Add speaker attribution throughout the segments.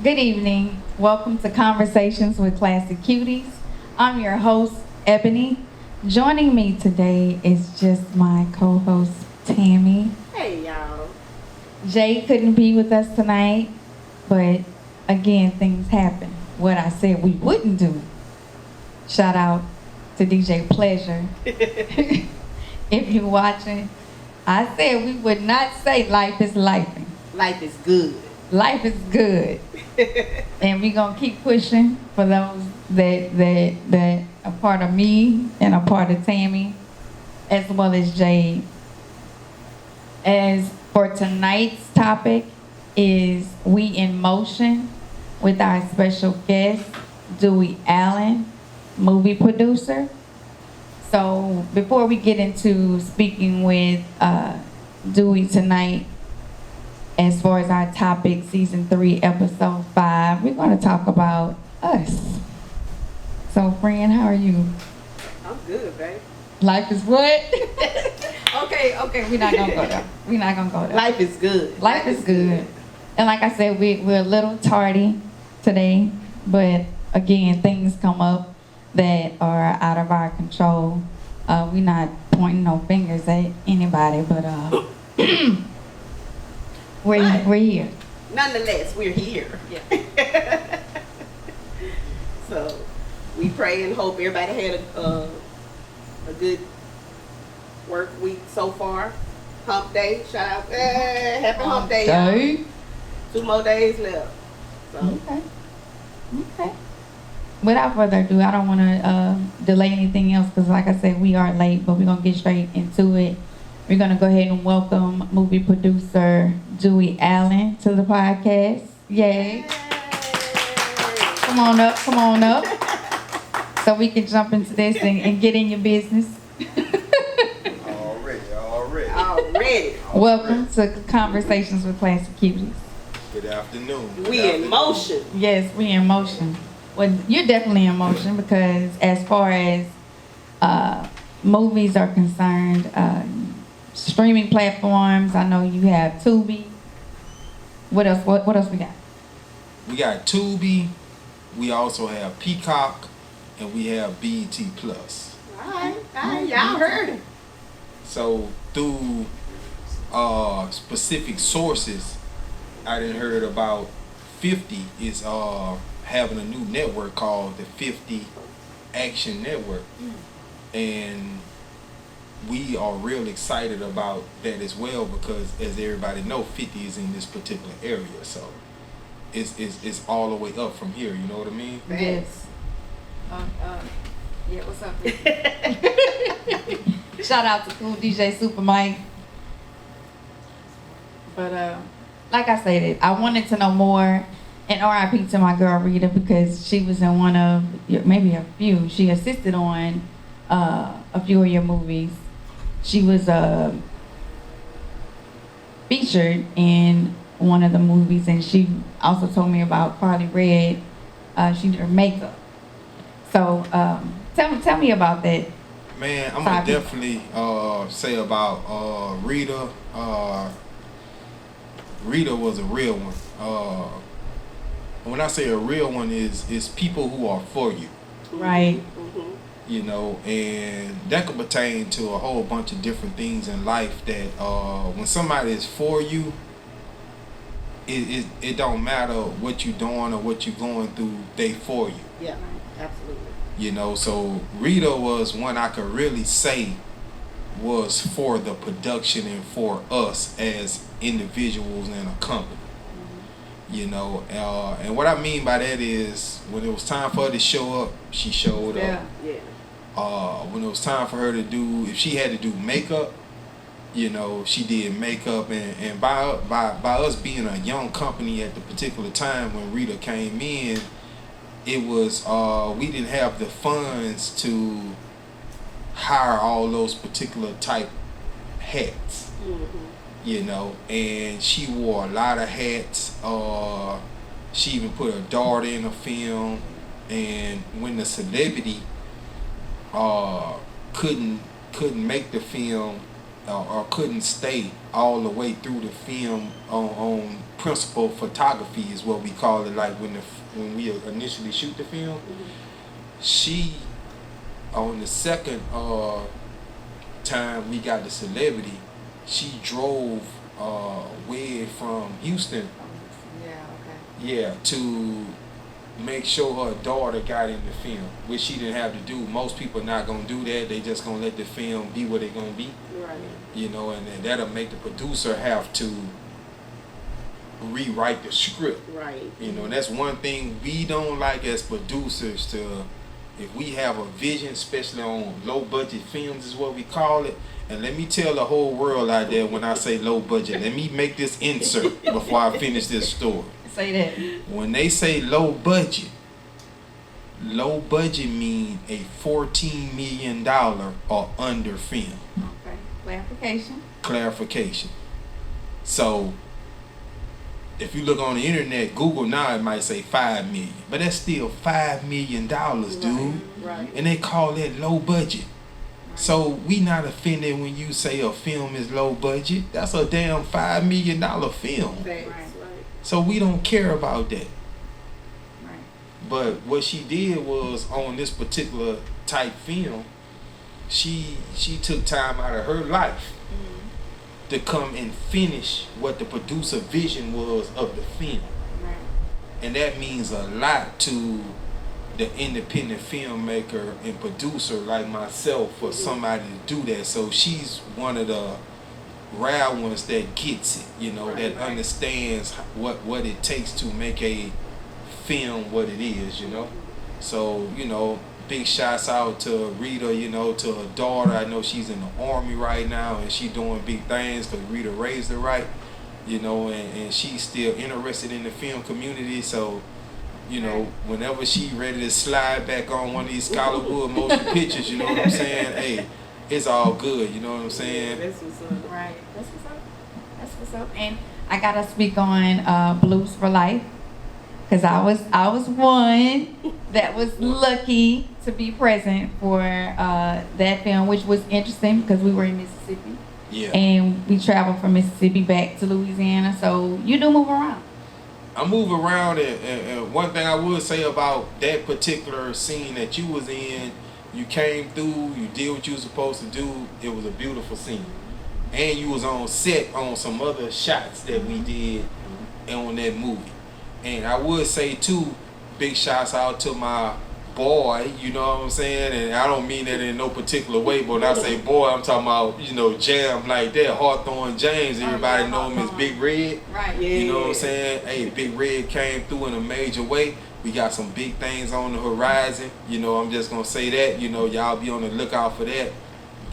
Speaker 1: Good evening. Welcome to Conversations with Classic Cuties. I'm your host, Ebony. Joining me today is just my co-host, Tammy.
Speaker 2: Hey, y'all.
Speaker 1: Jay couldn't be with us tonight, but again, things happen. What I said we wouldn't do. Shout out to DJ Pleasure. If you're watching, I said we would not say life is lifing.
Speaker 2: Life is good.
Speaker 1: Life is good. And we're gonna keep pushing for those that are part of me and a part of Tammy, as well as Jade. As for tonight's topic is We in Motion with our special guest, Dewey Allen, movie producer. So before we get into speaking with Dewey tonight, as far as our topic, season 3, episode 5, we're going to talk about us. So, friend, how are you?
Speaker 2: I'm good, babe.
Speaker 1: Life is what? okay, we're not going to go there. We're not going to go there.
Speaker 2: Life is good.
Speaker 1: Life is good. And like I said, we're a little tardy today, but again, things come up that are out of our control. We're not pointing no fingers at anybody, but we're here.
Speaker 2: Nonetheless, we're here.
Speaker 1: Yeah.
Speaker 2: So, we pray and hope everybody had a good work week so far. Hump day. Shout out. Happy hump day, y'all. 2 more days left. So.
Speaker 1: Okay. Without further ado, I don't want to delay anything else because, like I said, we are late, but we're going to get straight into it. We're going to go ahead and welcome movie producer Dewey Allen to the podcast. Yay.
Speaker 2: Yay.
Speaker 1: Come on up. So we can jump into this and get in your business.
Speaker 2: Already.
Speaker 1: Welcome to Conversations with Classic Cuties.
Speaker 3: Good afternoon.
Speaker 2: We in motion.
Speaker 1: Yes, we in motion. Well, you're definitely in motion because as far as movies are concerned, streaming platforms, I know you have Tubi. What else? What else we got?
Speaker 3: We got Tubi. We also have Peacock, and we have BET Plus.
Speaker 2: All right. Y'all heard it.
Speaker 3: So through specific sources, I done heard about 50 is having a new network called the 50 Action Network, and we are real excited about that as well because, as everybody know, 50 is in this particular area, so it's all the way up from here. You know what I mean?
Speaker 1: Yes. Yeah. What's up? Shout out to Cool DJ Super Mike. But like I said, I wanted to know more. And RIP to my girl Rita because she was in one of maybe a few. She assisted on a few of your movies. She was featured in one of the movies, and she also told me about Carly Red. She did her makeup. So tell me about that.
Speaker 3: Man, I'm gonna definitely say about Rita. Rita was a real one. When I say a real one, is people who are for you.
Speaker 1: Right.
Speaker 2: Mm-hmm.
Speaker 3: You know, and that could pertain to a whole bunch of different things in life that when somebody is for you, it don't matter what you're doing or what you're going through, they for you.
Speaker 2: Yeah, absolutely.
Speaker 3: You know, so Rita was one I could really say was for the production and for us as individuals in a company. You know, and what I mean by that is when it was time for her to show up, she showed up.
Speaker 2: Yeah.
Speaker 3: When it was time for her to do, if she had to do makeup, you know, she did makeup. And by us being a young company at the particular time when Rita came in, it was we didn't have the funds to hire all those particular type hats.
Speaker 2: Mm-hmm.
Speaker 3: You know, and she wore a lot of hats. She even put her daughter in a film, and when the celebrity couldn't make the film, or couldn't stay all the way through the film on principal photography is what we call it. Like when we initially shoot the film, she on the second time we got the celebrity, she drove way from Houston, to make sure her daughter got in the film, which she didn't have to do. Most people not gonna do that. They just gonna let the film be what they gonna be.
Speaker 2: Right.
Speaker 3: You know, and then that'll make the producer have to rewrite the script.
Speaker 2: Right.
Speaker 3: You know, and that's one thing we don't like as producers to, if we have a vision, especially on low budget films is what we call it. And let me tell the whole world out there when I say low budget, let me make this insert before I finish this story.
Speaker 1: Say that.
Speaker 3: When they say low budget mean a $14 million or under film.
Speaker 1: Okay.
Speaker 3: Clarification. So if you look on the internet, Google now, it might say 5 million, but that's still $5 million, dude.
Speaker 2: Right.
Speaker 3: And they call that low budget. So we not offended when you say a film is low budget. That's a damn $5 million film.
Speaker 2: Right.
Speaker 3: So we don't care about that.
Speaker 1: Right.
Speaker 3: But what she did was, on this particular type film, she took time out of her life to come and finish what the producer vision was of the film.
Speaker 1: Right.
Speaker 3: And that means a lot to the independent filmmaker and producer like myself for somebody to do that. So she's one of the rare ones that gets it, you know, that understands what it takes to make a film what it is, you know. So, you know, big shouts out to Rita, you know, to her daughter. I know she's in the Army right now and she doing big things because Rita raised her right, you know, and she's still interested in the film community. So, you know, whenever she ready to slide back on one of these Scotlawood motion pictures, you know what I'm saying? Hey, it's all good, you know what I'm saying?
Speaker 2: That's what's up.
Speaker 1: Right. That's what's up. That's what's up. And I gotta speak on Blues for Life, because I was one that was lucky to be present for that film, which was interesting because we were in Mississippi.
Speaker 3: Yeah.
Speaker 1: And we traveled from Mississippi back to Louisiana. So you do move around.
Speaker 3: I move around, and one thing I would say about that particular scene that you was in, you came through, you did what you were supposed to do. It was a beautiful scene. And you was on set on some other shots that we did on that movie. And I would say too, big shouts out to my boy, you know what I'm saying? And I don't mean that in no particular way, but when I say boy, I'm talking about, you know, jam like that, Hawthorne James. Everybody know him as Big Red.
Speaker 1: Right.
Speaker 2: Yeah.
Speaker 3: You know what I'm saying? Hey, Big Red came through in a major way. We got some big things on the horizon. You know, I'm just going to say that. You know, y'all be on the lookout for that.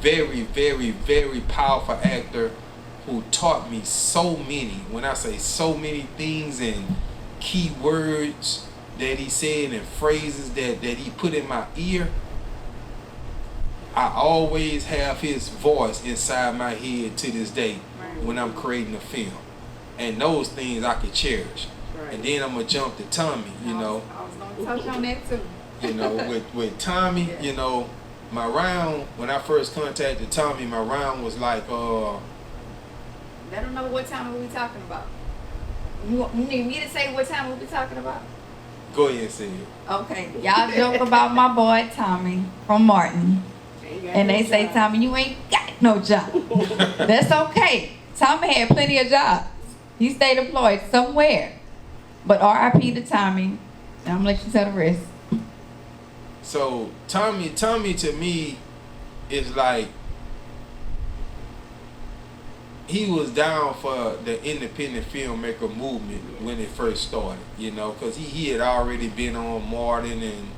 Speaker 3: Very, very, very powerful actor who taught me so many, when I say so many things and key words that he said and phrases that he put in my ear. I always have his voice inside my head to this day when I'm creating a film. And those things I could cherish.
Speaker 2: Right.
Speaker 3: And then I'm going to jump to Tommy, you know.
Speaker 1: I was going to touch on that too.
Speaker 3: You know, with Tommy, you know, my round, when I first contacted Tommy, my round was like,
Speaker 1: Let them know what time we talking about. You need me to say what time we'll be talking about?
Speaker 3: go ahead and say it.
Speaker 1: Okay, y'all joke about my boy Tommy from Martin. And they say, Tommy, you ain't got no job. That's okay. Tommy had plenty of jobs. He stayed employed somewhere. But R.I.P. to Tommy. And I'm going to let you tell the rest.
Speaker 3: So Tommy to me is like, he was down for the independent filmmaker movement when it first started, you know, because he had already been on Martin and,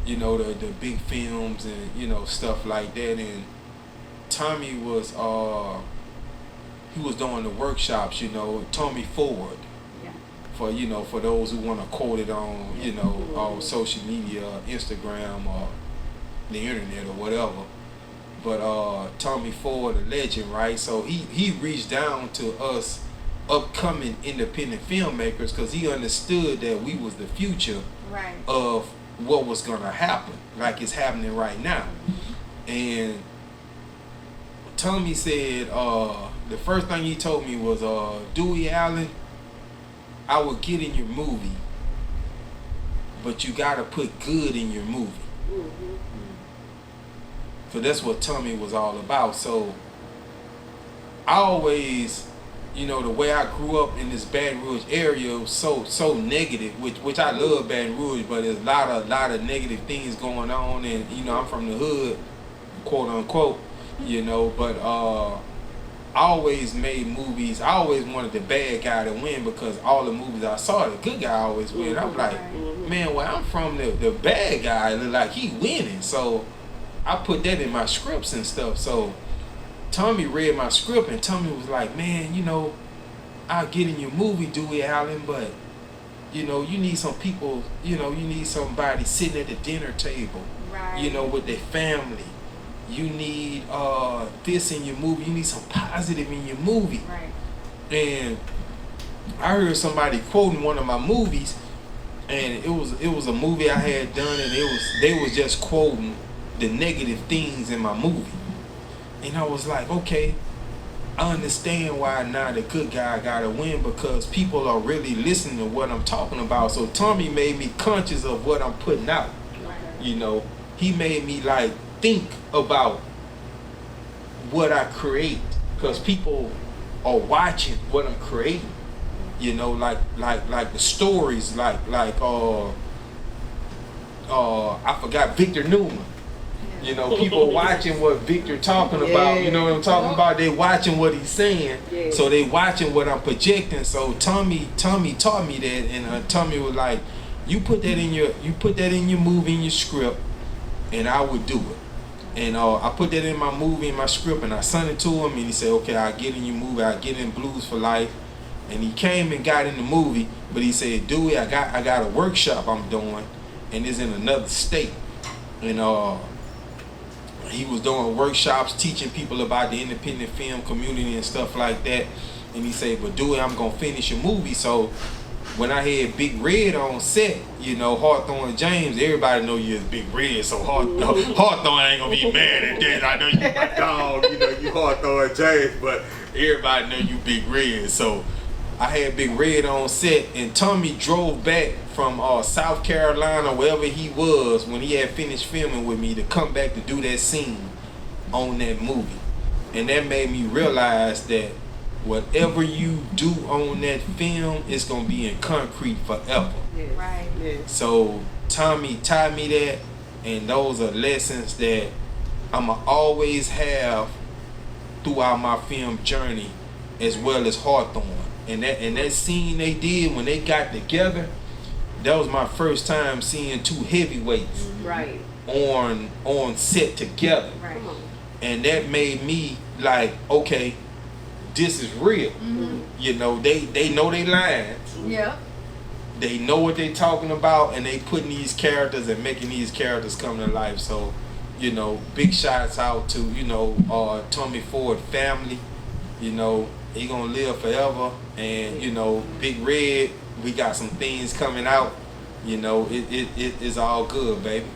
Speaker 3: you know, the big films and, you know, stuff like that. And Tommy was he was doing the workshops, you know, Tommy Ford.
Speaker 1: Yeah.
Speaker 3: For, you know, for those who want to quote it on, you know, on social media, Instagram or the internet or whatever. But Tommy Ford, a legend, right? So he reached down to us upcoming independent filmmakers because he understood that we was the future of what was going to happen, like it's happening right now. And Tommy said the first thing he told me was Dewey Allen, I will get in your movie, but you gotta put good in your movie.
Speaker 2: Mm-hmm.
Speaker 3: So that's what Tommy was all about. So I always, you know, the way I grew up in this Baton Rouge area was so negative, which I love Baton Rouge, but there's a lot of negative things going on, and you know I'm from the hood, quote unquote, you know. But I always made movies. I always wanted the bad guy to win because all the movies I saw, the good guy always win. I'm like, man, where I'm from, the bad guy look like he winning. So I put that in my scripts and stuff. So Tommy read my script and Tommy was like, man, you know, I'll get in your movie, Dewey Allen, but you know, you need some people, you know, you need somebody sitting at the dinner table,
Speaker 1: Right.
Speaker 3: you know, with their family. You need this in your movie. You need some positive in your movie.
Speaker 1: Right.
Speaker 3: And I heard somebody quoting one of my movies, and it was a movie I had done, and they was just quoting the negative things in my movie. And I was like, okay, I understand why now the good guy gotta win, because people are really listening to what I'm talking about. So Tommy made me conscious of what I'm putting out. You know, he made me like think about what I create, because people are watching what I'm creating. You know, like the stories, like I forgot Victor Newman. You know, people watching what Victor talking about. You know what I'm talking about? They watching what he's saying, so they watching what I'm projecting. So Tommy taught me that, and Tommy was like, you put that in your movie, in your script, and I would do it. And I put that in my movie, in my script, and I sent it to him, and he said, okay, I'll get in your movie, I'll get in Blues for Life. And he came and got in the movie, but he said, Dewey, I got a workshop I'm doing, and it's in another state. And he was doing workshops, teaching people about the independent film community and stuff like that. And he said, but Dewey, I'm going to finish your movie. So when I had Big Red on set, you know, Hawthorne James, everybody know you as Big Red, so Hawthorne ain't gonna be mad at that. I know you my dog, you know, you Hawthorne James, but everybody know you Big Red. So I had Big Red on set, and Tommy drove back from South Carolina, wherever he was, when he had finished filming with me, to come back to do that scene on that movie. And that made me realize that whatever you do on that film is gonna be in concrete forever.
Speaker 2: Yes.
Speaker 1: Right.
Speaker 2: Yes.
Speaker 3: So Tommy taught me that, and those are lessons that I'ma always have throughout my film journey, as well as Hawthorne. And that scene they did when they got together, that was my first time seeing two heavyweights
Speaker 2: Right.
Speaker 3: on set together.
Speaker 1: Right.
Speaker 2: Come on.
Speaker 3: And that made me like, okay, this is real.
Speaker 1: Mm-hmm.
Speaker 3: You know, they know they lines.
Speaker 1: Yep.
Speaker 3: They know what they talking about, and they putting these characters and making these characters come to life. So, you know, big shouts out to, you know, Tommy Ford family. You know, he gonna live forever. And, you know, Big Red, we got some things coming out. You know, it's all good, baby.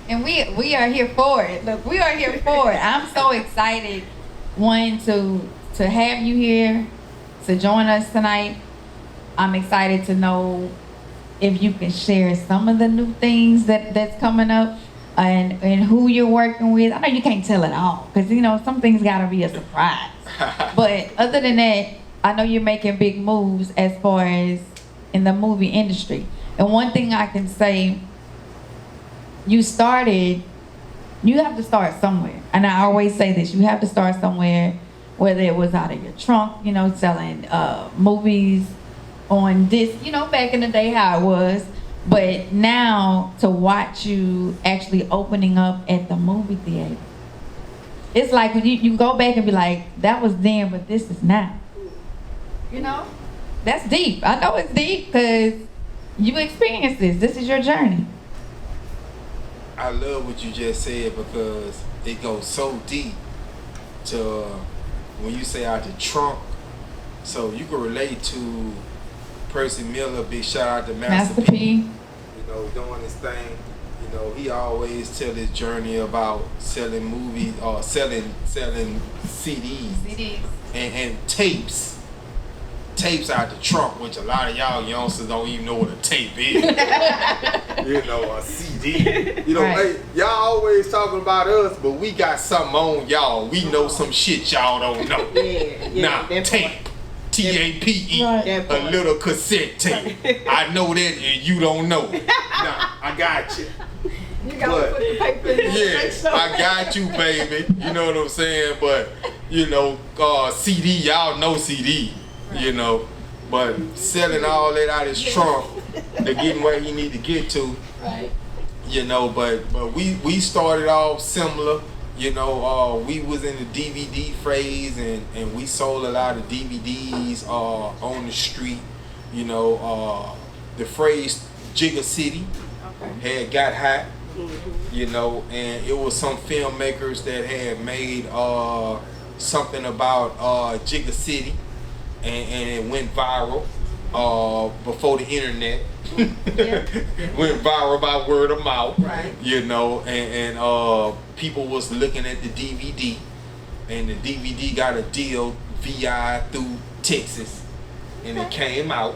Speaker 1: And we are here for it. Look, we are here for it. I'm so excited, one, to have you here, to join us tonight. I'm excited to know if you can share some of the new things that's coming up, and who you're working with. I know you can't tell it all, because, you know, some things gotta be a surprise. But other than that, I know you're making big moves as far as in the movie industry. And one thing I can say, you have to start somewhere. And I always say this, you have to start somewhere, whether it was out of your trunk, you know, selling movies on this, you know, back in the day how it was. But now to watch you actually opening up at the movie theater, it's like you go back and be like, that was then, but this is now. You know? That's deep. I know it's deep because you experienced this. This is your journey.
Speaker 3: I love what you just said, because it goes so deep to when you say out the trunk. So you can relate to Percy Miller. Big shout out to Master P.
Speaker 1: P.
Speaker 3: You know, doing his thing. You know, he always tell his journey about selling movies or selling CDs
Speaker 1: CDs.
Speaker 3: and tapes. Tapes out the trunk, which a lot of y'all youngsters don't even know what a tape is. You know, a CD. You know,
Speaker 1: Right.
Speaker 3: hey, y'all always talking about us, but we got something on y'all. We know some shit y'all don't know.
Speaker 2: Yeah,
Speaker 3: Nah,
Speaker 2: that
Speaker 3: tape.
Speaker 2: part.
Speaker 3: TAPE.
Speaker 1: Right.
Speaker 2: That
Speaker 3: A
Speaker 2: part.
Speaker 3: little cassette tape. I know that and you don't know. Nah, I got you.
Speaker 2: You gotta
Speaker 3: But-
Speaker 2: put the paper in there.
Speaker 3: Yeah,
Speaker 2: Make sure.
Speaker 3: I got you, baby. You know what I'm saying? But, you know, CD, y'all know CD, you know. But selling all that out his trunk to getting where he need to get to,
Speaker 1: Right.
Speaker 3: you know. But we started off similar. You know, we was in the DVD phase and we sold a lot of DVDs on the street. You know, the phrase Jigga City had got hot. You know, and it was some filmmakers that had made something about Jigga City, and it went viral before the internet. Went viral by word of mouth.
Speaker 2: Right.
Speaker 3: You know, and people was looking at the DVD, and the DVD got a deal VI through Texas, and it came out.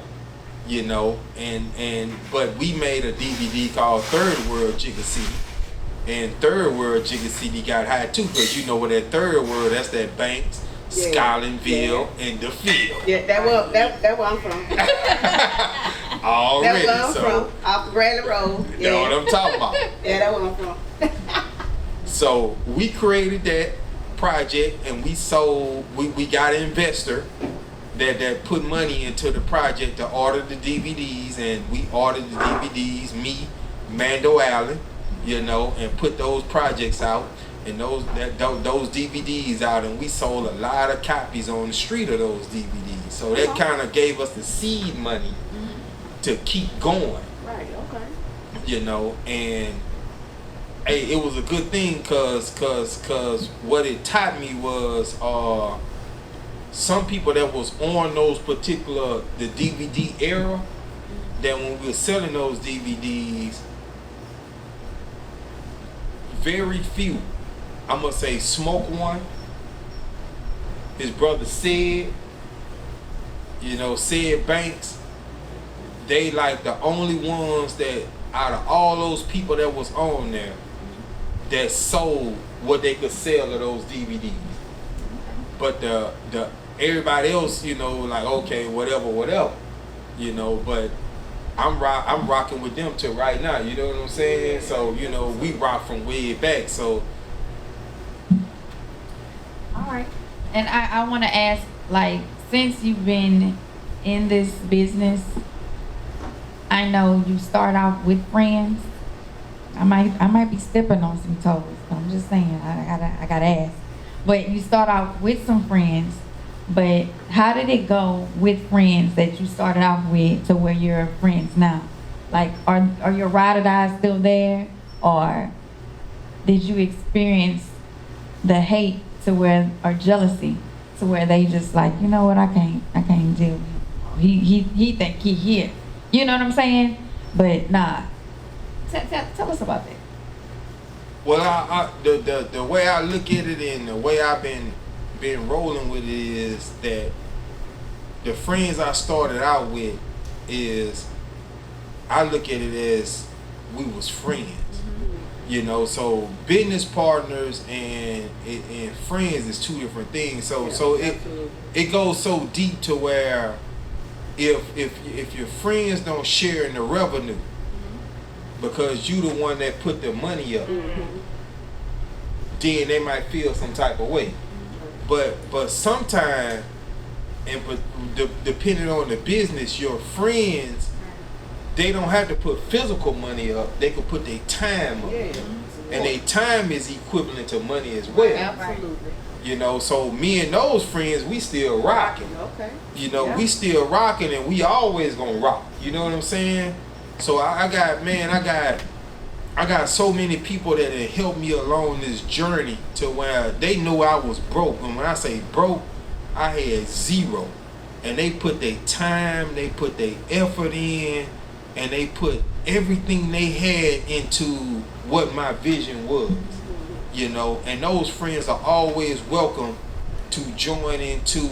Speaker 3: You know, but we made a DVD called Third World Jigga City, and Third World Jigga City got high too, because you know what that Third World, that's that Banks,
Speaker 2: Yeah.
Speaker 3: Scolinville, and the field.
Speaker 2: Yeah, that where I'm from.
Speaker 3: Already,
Speaker 2: That's where I'm
Speaker 3: so
Speaker 2: from. Off the Bradley Road.
Speaker 3: you know what I'm talking about.
Speaker 2: Yeah, that's where I'm from.
Speaker 3: So we created that project, and we sold. We got an investor that put money into the project to order the DVDs, and we ordered the DVDs. Me, Mando Allen, you know, and put those projects out and those DVDs out, and we sold a lot of copies on the street of those DVDs. So that kind of gave us the seed money to keep going.
Speaker 2: Right, okay.
Speaker 3: You know, and hey, it was a good thing cause what it taught me was some people that was on those particular the DVD era, that when we were selling those DVDs, very few, I'm gonna say Smoke One, his brother Sid, you know, Sid Banks, they like the only ones that out of all those people that was on there that sold what they could sell of those DVDs. But the everybody else, you know, like okay, whatever, you know. But I'm rocking with them till right now. You know what I'm saying? So you know, we rock from way back. So
Speaker 1: All right. And I want to ask, like, since you've been in this business, I know you start off with friends. I might be stepping on some toes. I'm just saying. I gotta ask. But you start off with some friends. But how did it go with friends that you started off with to where you're friends now? Like, are your ride or dies still there, or did you experience the hate to where, or jealousy to where they just like, you know what, I can't deal with him. He think he here. You know what I'm saying? But nah. Tell us about that.
Speaker 3: well, the way I look at it and the way I've been rolling with it is that the friends I started out with is I look at it as we was friends. You know, so business partners and friends is two different things. So it goes so deep to where if your friends don't share in the revenue because you the one that put the money up, then they might feel some type of way. But sometimes, depending on the business, your friends, they don't have to put physical money up. They could put their time up.
Speaker 2: Yeah.
Speaker 3: And their time is equivalent to money as well.
Speaker 2: Absolutely.
Speaker 3: You know, so me and those friends, we still rocking.
Speaker 2: Okay.
Speaker 3: You know,
Speaker 2: Yeah.
Speaker 3: we still rocking and we always gonna rock. You know what I'm saying? So I got so many people that have helped me along this journey to where they knew I was broke. And when I say broke, I had zero. And they put their time, they put their effort in, and they put everything they had into what my vision was, you know, and those friends are always welcome to join into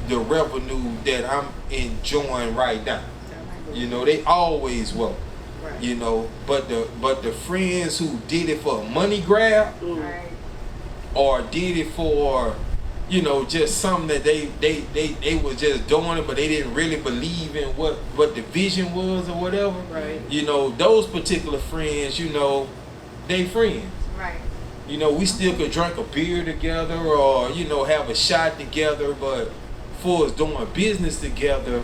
Speaker 3: the revenue that I'm enjoying right now. You know, they always welcome.
Speaker 2: Right.
Speaker 3: You know, but the friends who did it for a money grab,
Speaker 2: Right.
Speaker 3: or did it for, you know, just something that they was just doing it, but they didn't really believe in what the vision was or whatever.
Speaker 2: Right.
Speaker 3: You know, those particular friends, you know, they friends.
Speaker 1: Right.
Speaker 3: You know, we still could drink a beer together or, you know, have a shot together, but for us doing business together,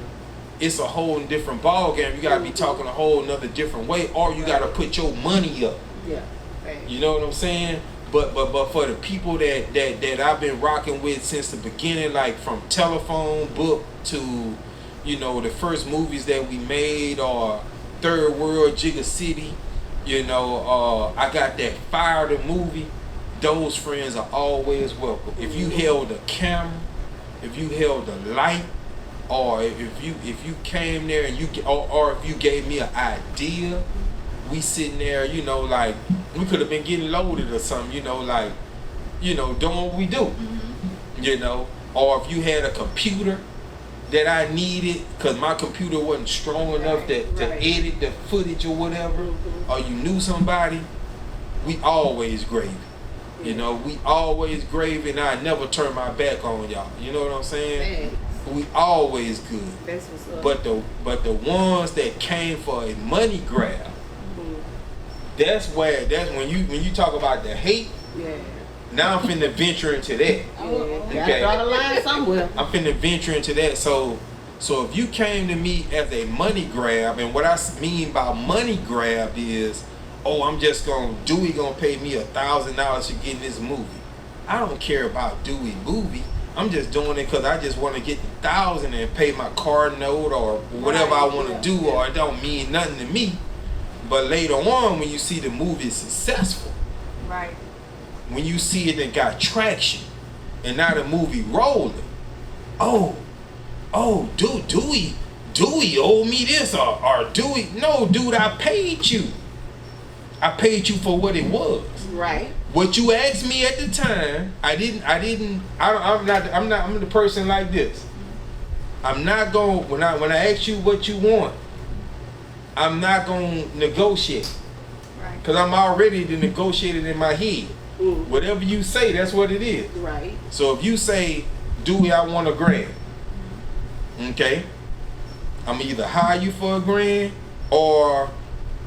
Speaker 3: it's a whole different ball game. You gotta be talking a whole nother different way, or you gotta put your money up.
Speaker 2: Yeah. Right.
Speaker 3: You know what I'm saying? But for the people that I've been rocking with since the beginning, like from Telephone Book to, you know, the first movies that we made, or Third World Jigga City, you know, I got that Fire the movie. Those friends are always welcome. If you held a camera, if you held a light, or if you came there and or if you gave me an idea, we sitting there, you know, like we could have been getting loaded or something, you know, like, you know, doing what we do, you know. Or if you had a computer that I needed because my computer wasn't strong enough to edit the footage or whatever, or you knew somebody, we always grave. You know, we always grave, and I never turn my back on y'all. You know what I'm saying? We always good.
Speaker 2: That's what's up.
Speaker 3: But the ones that came for a money grab, that's when you talk about the hate.
Speaker 2: Yeah.
Speaker 3: Now I'm finna venture into that.
Speaker 2: Yeah.
Speaker 3: Okay.
Speaker 2: Gotta draw the line somewhere.
Speaker 3: I'm finna venture into that. So if you came to me as a money grab, and what I mean by money grab is, oh, I'm just Dewey gonna pay me $1,000 to get in this movie. I don't care about Dewey movie. I'm just doing it because I just want to get the $1,000 and pay my car note or whatever I want to do, or it don't mean nothing to me. But later on, when you see the movie successful,
Speaker 1: Right.
Speaker 3: when you see it and got traction, and now the movie rolling, oh, Dewey owed me this, or Dewey, no, dude, I paid you. I paid you for what it was.
Speaker 2: Right.
Speaker 3: What you asked me at the time, I'm the person like this. I'm not going, when I ask you what you want, I'm not going to negotiate.
Speaker 1: Right.
Speaker 3: Because I'm already negotiated in my head. Whatever you say, that's what it is.
Speaker 2: Right.
Speaker 3: So if you say, Dewey, I want $1,000, okay, I'm either hire you for $1,000, or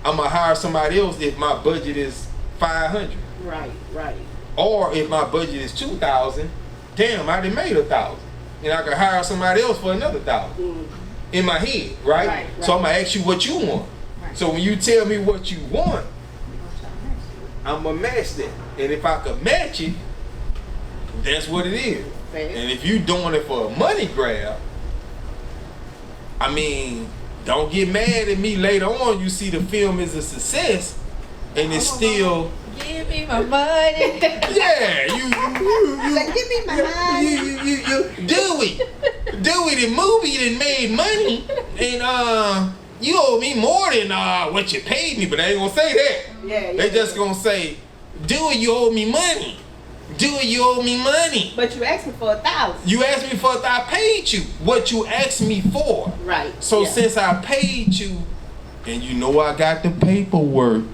Speaker 3: I'm going to hire somebody else if my budget is $500.
Speaker 2: Right.
Speaker 3: Or if my budget is $2,000, damn, I done made $1,000. And I can hire somebody else for another $1,000 in my head, right? So I'm gonna ask you what you want.
Speaker 1: Right.
Speaker 3: So when you tell me what you want, I'm gonna match that. And if I could match it, that's what it is. And if you doing it for a money grab, I mean, don't get mad at me later on. You see the film is a success, and it's still.
Speaker 1: Give me my money.
Speaker 3: Yeah, you
Speaker 2: Like, give me my money.
Speaker 3: you Dewey, the movie that made money, and you owe me more than what you paid me, but they ain't gonna say that.
Speaker 2: Yeah.
Speaker 3: They just gonna say, Dewey, you owe me money. Dewey, you owe me money.
Speaker 2: But you asked me for $1,000.
Speaker 3: You asked me for I paid you what you asked me for.
Speaker 2: Right.
Speaker 3: So since I paid you, and you know I got the paperwork.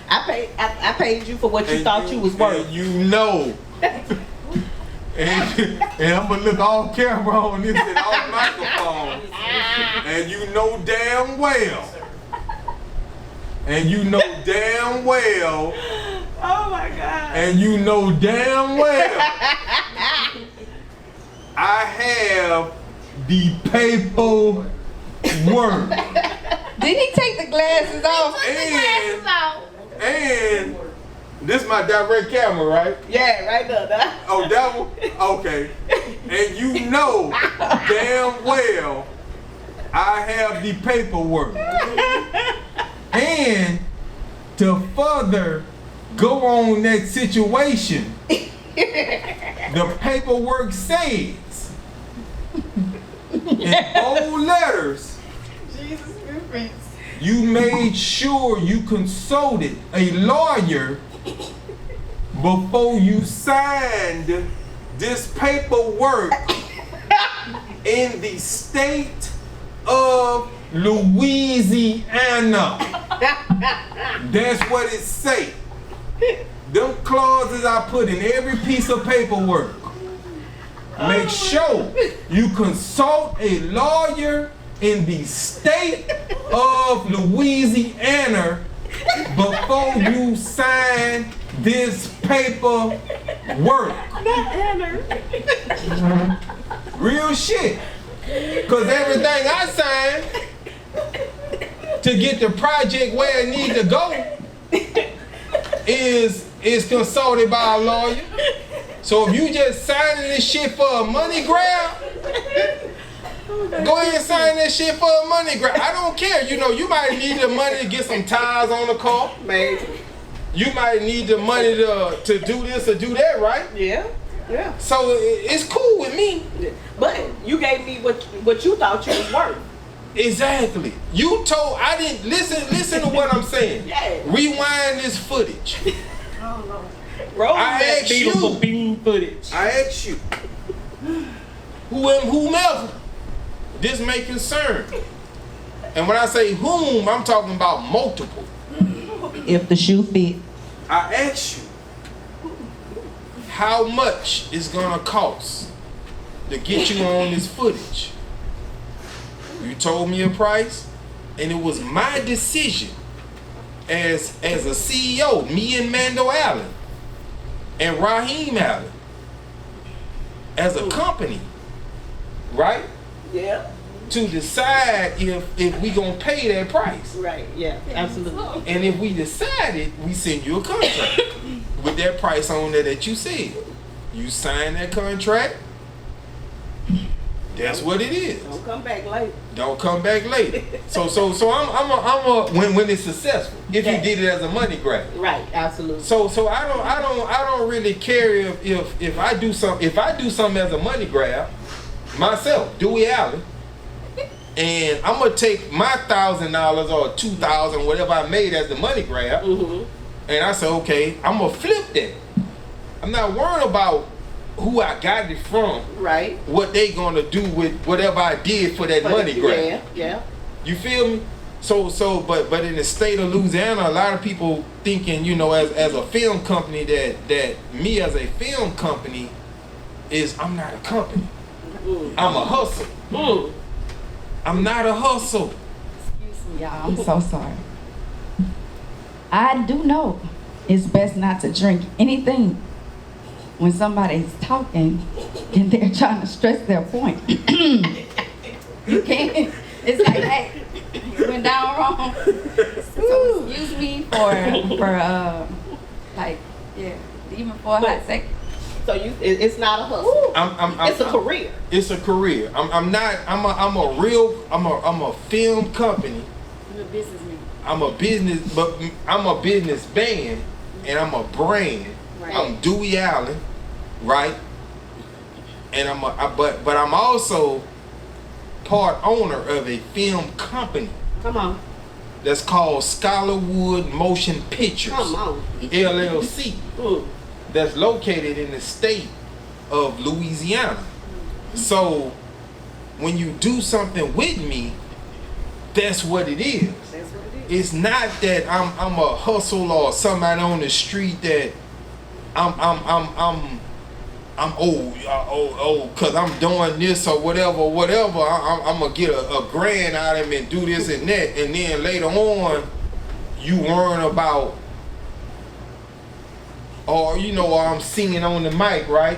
Speaker 2: I paid you for what you thought you was worth.
Speaker 3: And you know. and I'm gonna look off camera on this and off microphone. And you know damn well. And you know damn well.
Speaker 2: Oh my God.
Speaker 3: And you know damn well. I have the paperwork.
Speaker 1: Did he take the glasses off?
Speaker 3: And this my direct camera, right?
Speaker 2: Yeah, right there.
Speaker 3: Oh, that one? Okay. And you know damn well I have the paperwork. And to further go on that situation, the paperwork says in bold letters,
Speaker 2: Jesus Christ.
Speaker 3: you made sure you consulted a lawyer before you signed this paperwork in the state of Louisiana. That's what it say. Them clauses I put in every piece of paperwork. Make sure you consult a lawyer in the state of Louisiana before you sign this paperwork. Real shit. Cause everything I signed to get the project where it needs to go is consulted by a lawyer. So if you just signing this shit for a money grab, go ahead and sign that shit for a money grab. I don't care. You know, you might need the money to get some tires on the car.
Speaker 2: Maybe.
Speaker 3: You might need the money to do this or do that, right?
Speaker 2: Yeah. Yeah.
Speaker 3: So it's cool with me.
Speaker 2: But you gave me what you thought you was worth.
Speaker 3: Exactly. You told I didn't listen to what I'm saying.
Speaker 2: Yeah.
Speaker 3: Rewind this footage.
Speaker 2: Oh Lord. Roll
Speaker 3: I
Speaker 2: that
Speaker 3: asked
Speaker 2: beautiful
Speaker 3: you.
Speaker 2: bean footage.
Speaker 3: I ask you. Whomever this may concern. And when I say whom, I'm talking about multiple.
Speaker 4: If the shoe fit.
Speaker 3: I ask you, how much it's gonna cost to get you on this footage? You told me a price, and it was my decision as a CEO, me and Mando Allen and Raheem Allen, as a company, right?
Speaker 2: Yeah.
Speaker 3: To decide if we gonna pay that price.
Speaker 2: Right. Yeah. Absolutely.
Speaker 3: And if we decided, we send you a contract with that price on there that you said. You sign that contract. That's what it is.
Speaker 2: Don't come back late.
Speaker 3: Don't come back later. So I'm when it's successful. If you did it as a money grab.
Speaker 2: Right. Absolutely.
Speaker 3: So I don't really care if I do something as a money grab myself, Dewey Allen. And I'm gonna take my $1,000 or $2,000, whatever I made as the money grab, and I say, okay, I'm gonna flip that. I'm not worried about who I got it from,
Speaker 2: right? What
Speaker 3: they gonna do with whatever I did for that money grab.
Speaker 2: Yeah, yeah.
Speaker 3: You feel me? But in the state of Louisiana, a lot of people thinking, you know, as a film company that me as a film company I'm not a company. I'm a hustle. I'm not a hustle.
Speaker 1: Excuse me, y'all. I'm so sorry. I do know it's best not to drink anything when somebody's talking and they're trying to stress their point. You can't. It's like, hey, you went down wrong. So excuse me for even for a hot second.
Speaker 2: So it's not a hustle. It's a career.
Speaker 3: It's a career. I'm a film company.
Speaker 1: You're a businessman.
Speaker 3: I'm a businessman, and I'm a brand.
Speaker 2: Right.
Speaker 3: I'm Dewey Allen, right? And but I'm also part owner of a film company.
Speaker 2: Come on.
Speaker 3: That's called Scotlawood Motion Pictures.
Speaker 2: Come on.
Speaker 3: LLC. That's located in the state of Louisiana. So when you do something with me, that's what it is.
Speaker 2: That's what it is.
Speaker 3: It's not that I'm a hustle or somebody on the street that I'm cause I'm doing this or whatever. I'm gonna get a grand out of him and do this and that, and then later on you learn about, or I'm singing on the mic, right?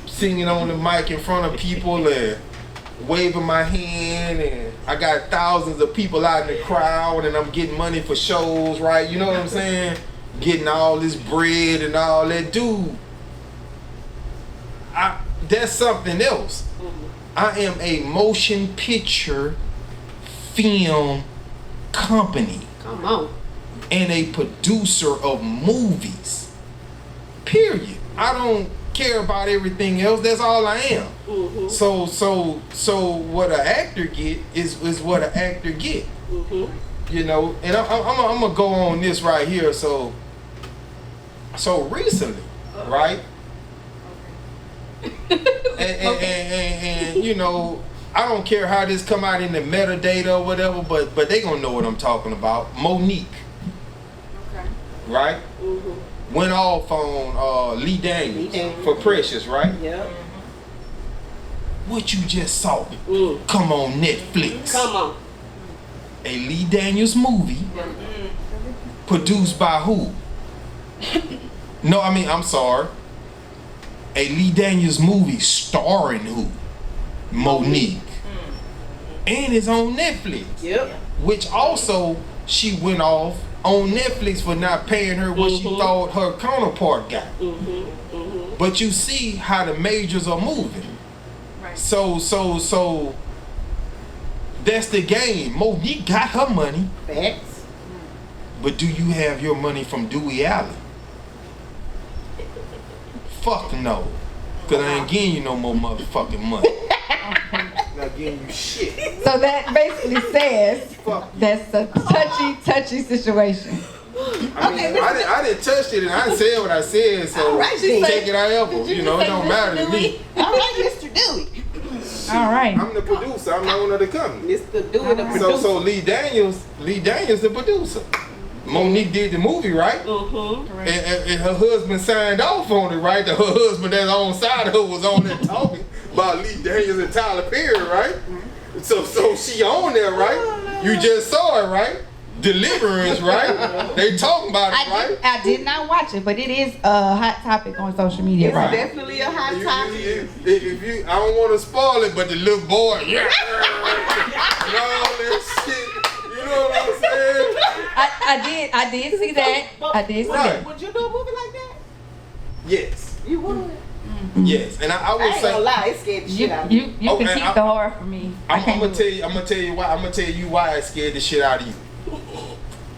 Speaker 3: Singing on the mic in front of people and waving my hand, and I got thousands of people out in the crowd, and I'm getting money for shows, right? You know what I'm saying? Getting all this bread and all that, dude. That's something else. I am a motion picture film company.
Speaker 2: Come on.
Speaker 3: And a producer of movies. Period. I care about everything else. That's all I am.
Speaker 2: Mm-hmm.
Speaker 3: So what an actor get is what an actor get.
Speaker 2: Mm-hmm.
Speaker 3: You know, and I'm gonna go on this right here. So recently, right? And you know, I don't care how this come out in the metadata or whatever, but they gonna know what I'm talking about. Monique,
Speaker 2: Okay.
Speaker 3: right?
Speaker 2: Mm-hmm.
Speaker 3: Went off on Lee Daniels,
Speaker 2: Lee Daniels.
Speaker 3: for Precious, right?
Speaker 2: Yep.
Speaker 3: What you just saw
Speaker 2: Mm.
Speaker 3: come on Netflix.
Speaker 2: Come on.
Speaker 3: A Lee Daniels movie produced by who? No, I mean, I'm sorry. A Lee Daniels movie starring who? Monique. And it's on Netflix.
Speaker 2: Yep.
Speaker 3: Which also, she went off on Netflix for not paying her what she thought her counterpart got.
Speaker 2: Mm-hmm. Mm-hmm.
Speaker 3: But you see how the majors are moving.
Speaker 2: Right.
Speaker 3: So that's the game. Monique got her money,
Speaker 2: Facts.
Speaker 3: but do you have your money from Dewey Allen? Fuck no. Cause I ain't getting you no more motherfucking money. Not getting you shit.
Speaker 1: So that basically says
Speaker 3: Fuck you.
Speaker 1: that's a touchy situation.
Speaker 3: I mean, I didn't touch it and I didn't say what I said, so
Speaker 2: All right, then.
Speaker 3: take it however. You know, it don't matter to me.
Speaker 2: All right, Mr. Dewey.
Speaker 1: All right.
Speaker 3: I'm the producer. I'm the owner of the company.
Speaker 2: Mr. Dewey, the producer.
Speaker 3: So Lee Daniels the producer. Monique did the movie, right?
Speaker 2: Mm-hmm.
Speaker 3: And her husband signed off on it, right? Her husband that's on side of her was on there talking about Lee Daniels and Tyler Perry, right? So she on there, right? You just saw it, right? Deliverance, right? They talking about it, right?
Speaker 1: I did not watch it, but it is a hot topic on social media,
Speaker 2: It's
Speaker 1: right?
Speaker 2: definitely a hot topic.
Speaker 3: If you, I don't want to spoil it, but the little boy, yeah, and all that shit. You know what I'm saying?
Speaker 1: I did see that. I did see that.
Speaker 2: Would you do a movie like that?
Speaker 3: Yes,
Speaker 2: You would.
Speaker 3: yes, and I
Speaker 2: I
Speaker 3: would
Speaker 2: ain't gonna
Speaker 3: say.
Speaker 2: lie, it scared the shit out of
Speaker 1: You
Speaker 2: me.
Speaker 1: can
Speaker 3: Okay,
Speaker 1: keep the horror for me. I
Speaker 3: I'm
Speaker 1: can't
Speaker 3: gonna
Speaker 1: do
Speaker 3: tell
Speaker 1: it.
Speaker 3: you. I'm gonna tell you why. I'm gonna tell you why it scared the shit out of you,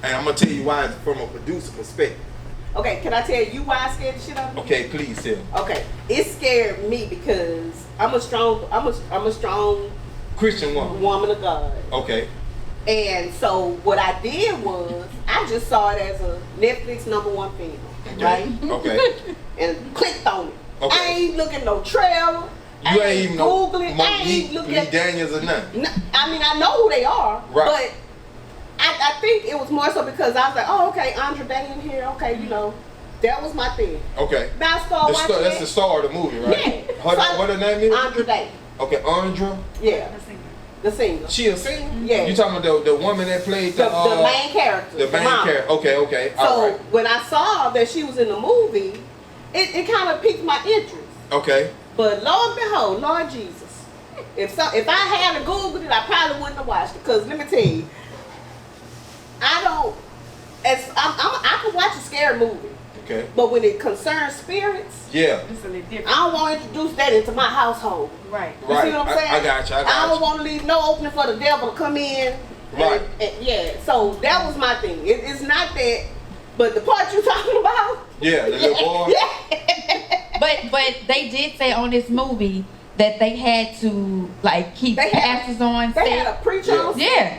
Speaker 3: and I'm gonna tell you why from a producer perspective.
Speaker 2: Okay, can I tell you why it scared the shit out of me?
Speaker 3: Okay, please tell.
Speaker 2: Okay, it scared me because I'm a strong
Speaker 3: Christian woman.
Speaker 2: woman of God.
Speaker 3: Okay.
Speaker 2: And so what I did was I just saw it as a Netflix #1 film, right?
Speaker 3: Okay.
Speaker 2: And clicked on it.
Speaker 3: Okay.
Speaker 2: I ain't looking no trailer.
Speaker 3: You ain't even know
Speaker 2: Googling. I ain't
Speaker 3: Monique,
Speaker 2: looking
Speaker 3: Lee
Speaker 2: at.
Speaker 3: Daniels or nothing.
Speaker 2: I mean, I know who they are,
Speaker 3: Right.
Speaker 2: but I think it was more so because I was like, oh, okay, Andre Day in here. Okay, you know, that was my thing.
Speaker 3: Okay.
Speaker 2: Now I started watching
Speaker 3: That's
Speaker 2: it.
Speaker 3: the star of the movie, right?
Speaker 2: Yeah.
Speaker 3: What her name is?
Speaker 2: Andre Day.
Speaker 3: Okay, Andra.
Speaker 2: Yeah. The singer.
Speaker 3: She a singer?
Speaker 2: Yeah.
Speaker 3: You talking about the woman that played
Speaker 2: The main character.
Speaker 3: the main
Speaker 2: mama.
Speaker 3: character? Okay.
Speaker 2: So
Speaker 3: All right.
Speaker 2: when I saw that she was in the movie, it kind of piqued my interest.
Speaker 3: Okay.
Speaker 2: But Lord behold, Lord Jesus, if I had to Google it, I probably wouldn't have watched it. Cause let me tell you, I can watch a scary movie,
Speaker 3: Okay.
Speaker 2: but when it concerns spirits,
Speaker 3: Yeah.
Speaker 1: It's a little different.
Speaker 2: I don't want to introduce that into my household.
Speaker 1: Right.
Speaker 2: You
Speaker 3: Right.
Speaker 2: see what I'm saying?
Speaker 3: I got you. I
Speaker 2: I
Speaker 3: got
Speaker 2: don't
Speaker 3: you.
Speaker 2: want to leave no opening for the devil to come in.
Speaker 3: Right.
Speaker 2: And yeah. So that was my thing. It's not that, but the part you talking about.
Speaker 3: Yeah, the little boy.
Speaker 2: Yeah.
Speaker 1: But they did say on this movie that they had to like keep
Speaker 2: They had-
Speaker 1: pastors on
Speaker 2: They had
Speaker 1: set.
Speaker 2: a preacher
Speaker 3: Yeah.
Speaker 2: on set.
Speaker 1: Yeah.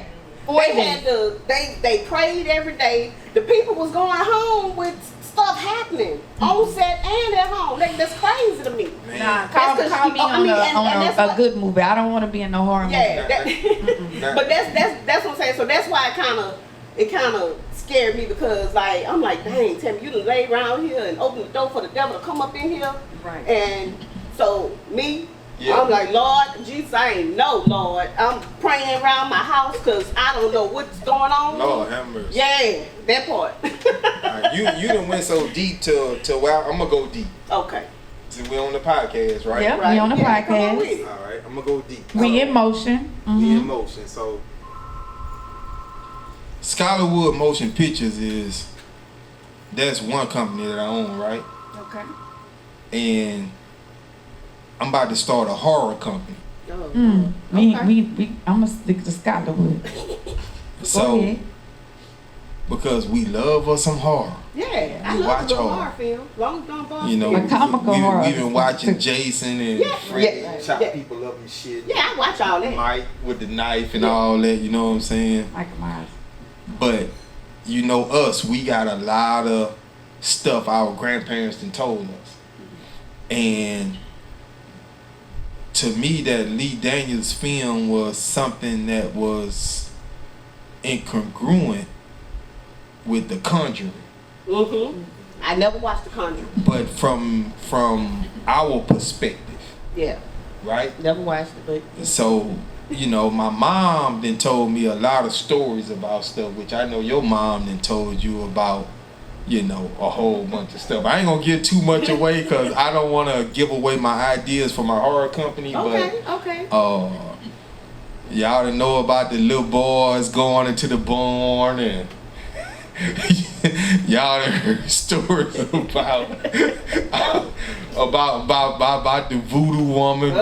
Speaker 2: They had they prayed every day. The people was going home with stuff happening on set and at home. That's crazy to me.
Speaker 3: Man.
Speaker 1: Nah, call
Speaker 2: That's 'cause
Speaker 1: me
Speaker 2: she- I
Speaker 1: on
Speaker 2: mean,
Speaker 1: a,
Speaker 2: and
Speaker 1: on
Speaker 2: that's
Speaker 1: a
Speaker 2: what-
Speaker 1: good movie. I don't want to be in no horror movie.
Speaker 2: Yeah, that,
Speaker 3: Nah.
Speaker 2: but that's what I'm saying. So that's why it kind of scared me because like I'm like, dang, Tammy, you done lay around here and open the door for the devil to come up in here.
Speaker 1: Right.
Speaker 2: And so me,
Speaker 3: Yeah.
Speaker 2: I'm like, Lord Jesus, I ain't know, Lord. I'm praying around my house because I don't know what's going on.
Speaker 3: Lord have mercy.
Speaker 2: Yeah, that part.
Speaker 3: Alright, you done went so deep to well, I'm gonna go deep.
Speaker 2: Okay.
Speaker 3: So we on the podcast, right?
Speaker 1: Yep.
Speaker 2: Right.
Speaker 1: We on the
Speaker 2: Yeah, come on
Speaker 1: podcast.
Speaker 2: with it.
Speaker 3: All right, I'm gonna go deep.
Speaker 1: We in motion.
Speaker 3: We in
Speaker 1: Mhm.
Speaker 3: motion. So, Scotlawood Motion Pictures that's one company that I own, right?
Speaker 1: Okay.
Speaker 3: And I'm about to start a horror company.
Speaker 2: Oh.
Speaker 1: We
Speaker 2: Okay.
Speaker 1: I'm gonna stick to Scotlawood. Go
Speaker 3: So
Speaker 1: ahead.
Speaker 3: because we love us some horror.
Speaker 2: Yeah, I
Speaker 3: We
Speaker 2: love
Speaker 3: watch
Speaker 2: the
Speaker 3: horror.
Speaker 2: horror film. Long as don't bother
Speaker 3: You know,
Speaker 1: A comical horror.
Speaker 3: we've been watching Jason and
Speaker 2: Yeah.
Speaker 3: Freddy
Speaker 2: Yeah.
Speaker 3: chop
Speaker 2: Yeah.
Speaker 3: people up and shit.
Speaker 2: Yeah, I watch all that.
Speaker 3: Mike with the knife and
Speaker 2: Yeah.
Speaker 3: all that, you know what I'm saying?
Speaker 1: Michael Myers.
Speaker 3: But you know us, we got a lot of stuff our grandparents done told us. And to me, that Lee Daniels film was something that was incongruent with The Conjuring.
Speaker 2: Mm-hmm. I never watched The Conjuring.
Speaker 3: But from our perspective,
Speaker 2: Yeah,
Speaker 3: right?
Speaker 2: never watched it, but
Speaker 3: So, you know, my mom then told me a lot of stories about stuff, which I know your mom then told you about, you know, a whole bunch of stuff. I ain't gonna give too much away because I don't want to give away my ideas for my horror company.
Speaker 2: okay.
Speaker 3: But y'all done know about the little boys going into the barn, and y'all done heard stories about the voodoo woman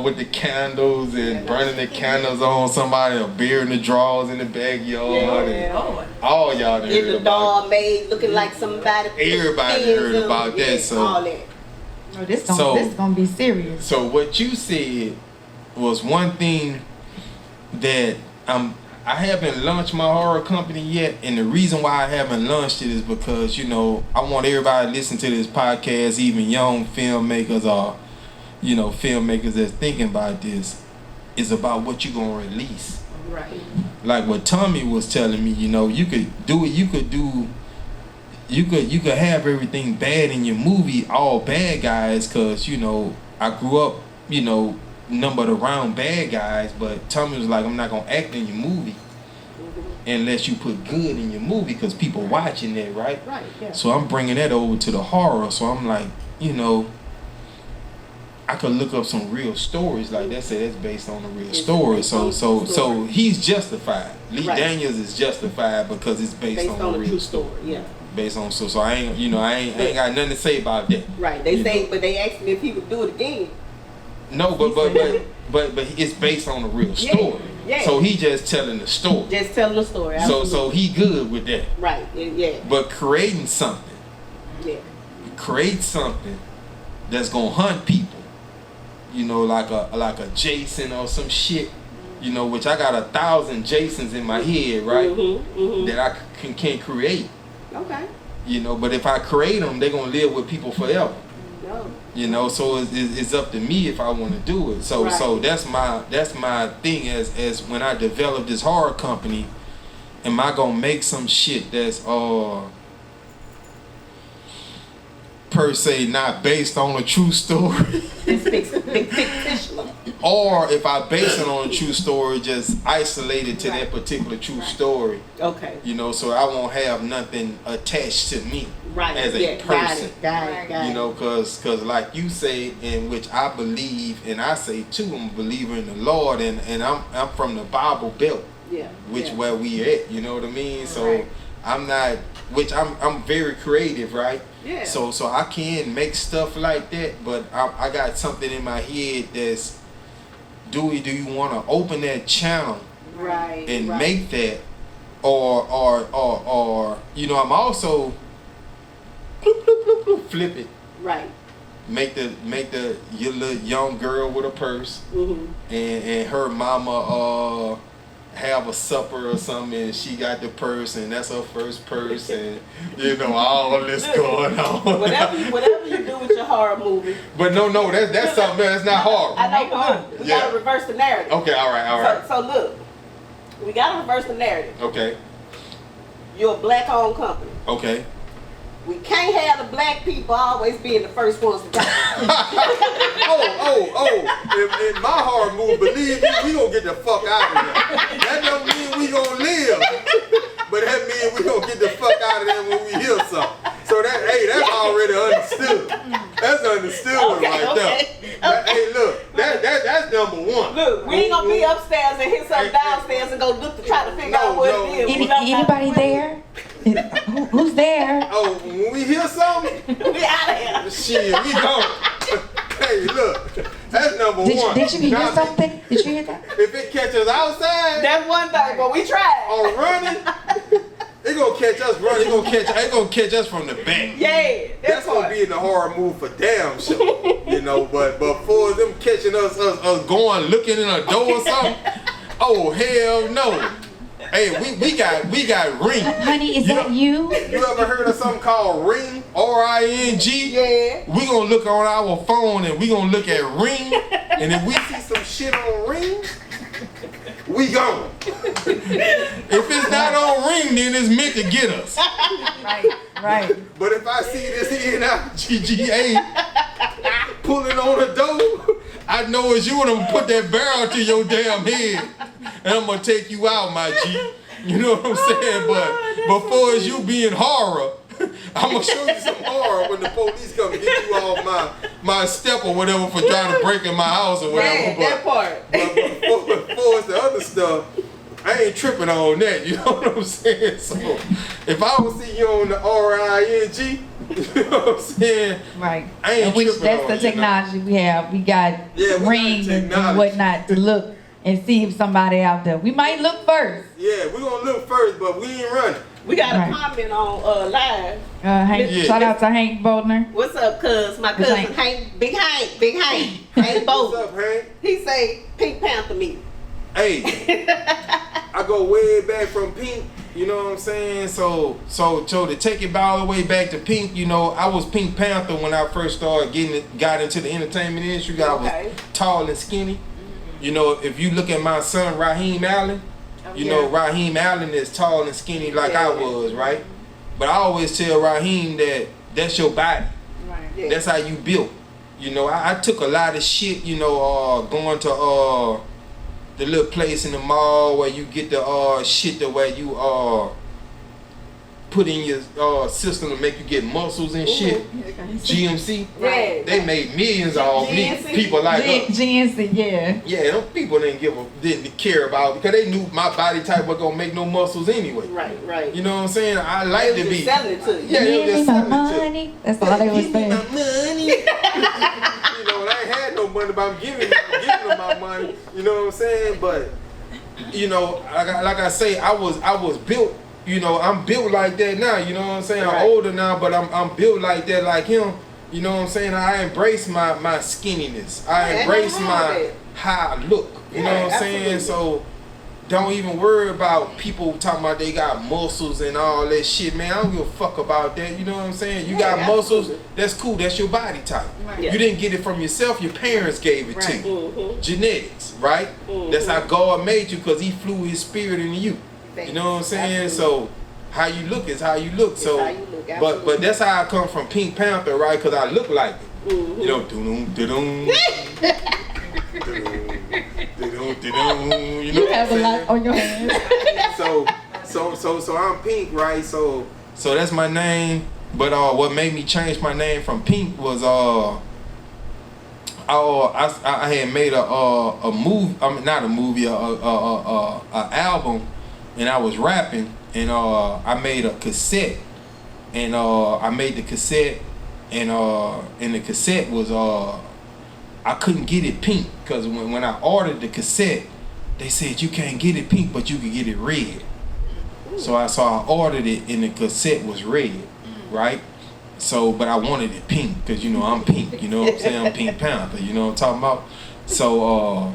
Speaker 3: with the candles and burning the candles on somebody, or beer in the drawers in the backyard. And all y'all done
Speaker 2: In
Speaker 3: heard
Speaker 2: the
Speaker 3: about.
Speaker 2: doll maid looking like somebody.
Speaker 3: Everybody heard about that, so-
Speaker 2: all that.
Speaker 1: Oh, this
Speaker 3: So-
Speaker 1: gonna be serious.
Speaker 3: So what you said was one thing that I haven't launched my horror company yet, and the reason why I haven't launched it is because, you know, I want everybody to listen to this podcast, even young filmmakers or, you know, filmmakers that's thinking about this, is about what you gonna release.
Speaker 2: Right.
Speaker 3: Like what Tommy was telling me, you know, you could have everything bad in your movie, all bad guys, because, you know, I grew up, you know, numbered around bad guys, but Tommy was like, I'm not gonna act in your movie unless you put good in your movie, because people watching that, right?
Speaker 2: Right. Yeah.
Speaker 3: So I'm bringing that over to the horror. So I'm like, you know, I could look up some real stories like that. Say that's based on a real story. So he's justified. Lee
Speaker 2: Right.
Speaker 3: Daniels is justified because it's based on a
Speaker 2: a
Speaker 3: real
Speaker 2: true
Speaker 3: story.
Speaker 2: Yeah.
Speaker 3: Based on so I ain't got nothing to say about that.
Speaker 2: Right. They
Speaker 3: You
Speaker 2: say,
Speaker 3: know.
Speaker 2: but they asked me if he would do it again.
Speaker 3: No, but it's based on a real story.
Speaker 2: Yeah.
Speaker 3: So he just telling the story.
Speaker 2: Just telling the story.
Speaker 3: So
Speaker 2: Absolutely.
Speaker 3: he good with that.
Speaker 2: Right. Yeah.
Speaker 3: But creating something that's gonna hunt people, you know, like a Jason or some shit, you know, which I got 1,000 Jasons in my head, right? That I can create,
Speaker 2: Okay.
Speaker 3: you know. But if I create them, they're gonna live with people forever,
Speaker 2: No.
Speaker 3: you know. So it's up to me if I want to do it. So
Speaker 2: Right.
Speaker 3: that's my thing as when I develop this horror company. Am I gonna make some shit that's per se not based on a true story?
Speaker 2: It's fictional.
Speaker 3: Or if I base it on a true story, just isolated to that particular true story,
Speaker 2: Okay.
Speaker 3: you know, so I won't have nothing attached to me
Speaker 2: Right.
Speaker 3: as a
Speaker 2: Got
Speaker 3: person.
Speaker 2: it. Got
Speaker 3: You
Speaker 2: it.
Speaker 3: know, cause like you say, in which I believe, and I say too, I'm a believer in the Lord, and I'm from the Bible Belt,
Speaker 2: Yeah.
Speaker 3: which
Speaker 2: yeah.
Speaker 3: where we at, you know what I mean? So
Speaker 2: Right.
Speaker 3: I'm not, which I'm very creative, right?
Speaker 2: Yeah.
Speaker 3: So I can make stuff like that, but I got something in my head that's, Dewey, do you want to open that channel
Speaker 2: Right.
Speaker 3: and
Speaker 2: right.
Speaker 3: make that, or you know, I'm also flip it,
Speaker 2: Right.
Speaker 3: make the your little young girl with a purse
Speaker 2: Mm-hmm.
Speaker 3: and her mama have a supper or something, and she got the purse, and that's her first purse, and you know all this going on.
Speaker 2: Whatever you do with your horror movie.
Speaker 3: But no, that's something else. That's not horror.
Speaker 2: I know, but look, we
Speaker 3: Yeah.
Speaker 2: gotta reverse the narrative.
Speaker 3: Okay, all right.
Speaker 2: So look, we gotta reverse the narrative.
Speaker 3: Okay,
Speaker 2: You're a black-owned company.
Speaker 3: okay.
Speaker 2: We can't have the black people always being the first ones to die.
Speaker 3: In my horror movie, believe me, we gonna get the fuck out of here. That don't mean we gonna live, but that means we gonna get the fuck out of there when we hear something. So that's already understood. That's understood right there. Hey, look, that's number one.
Speaker 2: Look, we ain't gonna be upstairs and hit something downstairs and go look to try to figure out what it is.
Speaker 1: Anybody there? Who's there?
Speaker 3: Oh, when we hear something,
Speaker 2: We out of here.
Speaker 3: shit, we gone. Hey, look, that's number one.
Speaker 1: Did you hear
Speaker 3: Now,
Speaker 1: something? Did you hear that?
Speaker 3: If it catches outside
Speaker 2: That's one thing, but we tried.
Speaker 3: or running, it gonna catch us running. They gonna catch us from the back.
Speaker 2: Yeah,
Speaker 3: That's gonna be in the horror movie for damn sure. You know, but for them catching us going looking in a door or something. Oh hell no. Hey, we got Ring.
Speaker 1: Honey, is that you?
Speaker 3: You ever heard of something called Ring? R-I-N-G?
Speaker 2: Yeah.
Speaker 3: We gonna look on our phone and we gonna look at Ring, and if we see some shit on Ring, we gone. If it's not on Ring, then it's meant to get us.
Speaker 1: Right.
Speaker 3: But if I see this NIGGA pulling on the door, I know it's you, and I'm gonna put that barrel to your damn head, and I'm gonna take you out, my G. You know what I'm saying? But before it's you being horror, I'm gonna show you some horror when the police come and get you off my step or whatever for trying to break in my house or whatever.
Speaker 2: Yeah, that part.
Speaker 3: But before it's the other stuff, I ain't tripping on that. You know what I'm saying? So if I don't see you on the RING, you know what I'm saying?
Speaker 1: Right.
Speaker 3: I ain't
Speaker 1: Which
Speaker 3: tripping
Speaker 1: that's
Speaker 3: on
Speaker 1: the
Speaker 3: it, you know?
Speaker 1: technology we have. We got
Speaker 3: Yeah, we got
Speaker 1: rings and
Speaker 3: technology.
Speaker 1: whatnot to look and see if somebody out there. We might look first.
Speaker 3: Yeah, we're gonna look first, but we ain't running.
Speaker 2: We got
Speaker 1: Right.
Speaker 2: a comment on live.
Speaker 1: Hank,
Speaker 3: Yeah.
Speaker 1: shout out to Hank Bodner.
Speaker 2: What's up, cuz? My
Speaker 1: What's
Speaker 2: cousin
Speaker 1: Hank?
Speaker 2: Hank, Hank, Hank
Speaker 3: What's
Speaker 2: Bowden.
Speaker 3: up, Hank?
Speaker 2: He say Pink Panther meeting.
Speaker 3: Hey, I go way back from Pink, you know what I'm saying? So to take it all the way back to Pink, you know, I was Pink Panther when I first started got into the entertainment industry. I was
Speaker 2: Okay.
Speaker 3: tall and skinny. You know, if you look at my son Raheem Allen, you know, Raheem Allen is tall and skinny like I was, right? But I always tell Raheem that that's your body.
Speaker 2: Right. Yeah.
Speaker 3: That's how you built. You know, I took a lot of shit, you know, going to the little place in the mall where you get the shit the way you put in your system to make you get muscles and shit. GMC.
Speaker 2: Yeah.
Speaker 3: They made millions off me.
Speaker 2: GNC?
Speaker 3: People like us.
Speaker 1: GNC, yeah.
Speaker 3: Yeah, them people didn't care about because they knew my body type was gonna make no muscles anyway.
Speaker 2: Right.
Speaker 3: You know what I'm saying? I like
Speaker 2: They
Speaker 3: to
Speaker 2: was
Speaker 3: be.
Speaker 2: just selling it to you.
Speaker 3: Yeah, they
Speaker 1: Give
Speaker 3: was
Speaker 1: me
Speaker 3: just
Speaker 1: my
Speaker 3: selling it to you.
Speaker 1: money. That's all they was
Speaker 3: Give me my
Speaker 1: saying.
Speaker 3: money. You know, I ain't had no money, but I'm giving them my money. You know what I'm saying? But you know, like I say, I was built. You know, I'm built like that now. You know what I'm saying?
Speaker 2: Right.
Speaker 3: I'm older now, but I'm built like that, like him. You know what I'm saying? I embrace my skinniness. I
Speaker 2: Yeah,
Speaker 3: embrace
Speaker 2: ain't nothing wrong
Speaker 3: my
Speaker 2: with it.
Speaker 3: how I look. You know
Speaker 2: Yeah,
Speaker 3: what I'm saying?
Speaker 2: absolutely.
Speaker 3: So don't even worry about people talking about they got muscles and all that shit, man. I don't give a fuck about that. You know what I'm saying? You
Speaker 2: Yeah,
Speaker 3: got muscles,
Speaker 2: absolutely.
Speaker 3: that's cool. That's your body type.
Speaker 2: Yeah.
Speaker 3: You didn't get it from yourself. Your parents gave it to
Speaker 1: Right.
Speaker 3: you.
Speaker 2: Mm-hmm.
Speaker 3: Genetics, right? That's how God made you because he flew his spirit into you. You know what I'm saying?
Speaker 2: Absolutely.
Speaker 3: So how you look is how you look. So
Speaker 2: how you look,
Speaker 3: but
Speaker 2: absolutely.
Speaker 3: that's how I come from Pink Panther, right? Because I look like it.
Speaker 2: Mm-hmm.
Speaker 3: You know, doo-doo, doo-doo. Doo-doo, doo-doo. You know
Speaker 1: You
Speaker 3: what
Speaker 1: have
Speaker 3: I'm
Speaker 1: a
Speaker 3: saying?
Speaker 1: lot on your hands.
Speaker 3: So I'm Pink, right? So that's my name. But what made me change my name from Pink was I had made a movie. I mean, not a movie, a album, and I was rapping, and I made a cassette, and I made the cassette, and the cassette was I couldn't get it pink because when I ordered the cassette, they said you can't get it pink, but you can get it red. So I ordered it, and the cassette was red, right? So, but I wanted it pink because, you know, I'm pink. You know what I'm saying? I'm Pink Panther. You know what I'm talking about? So,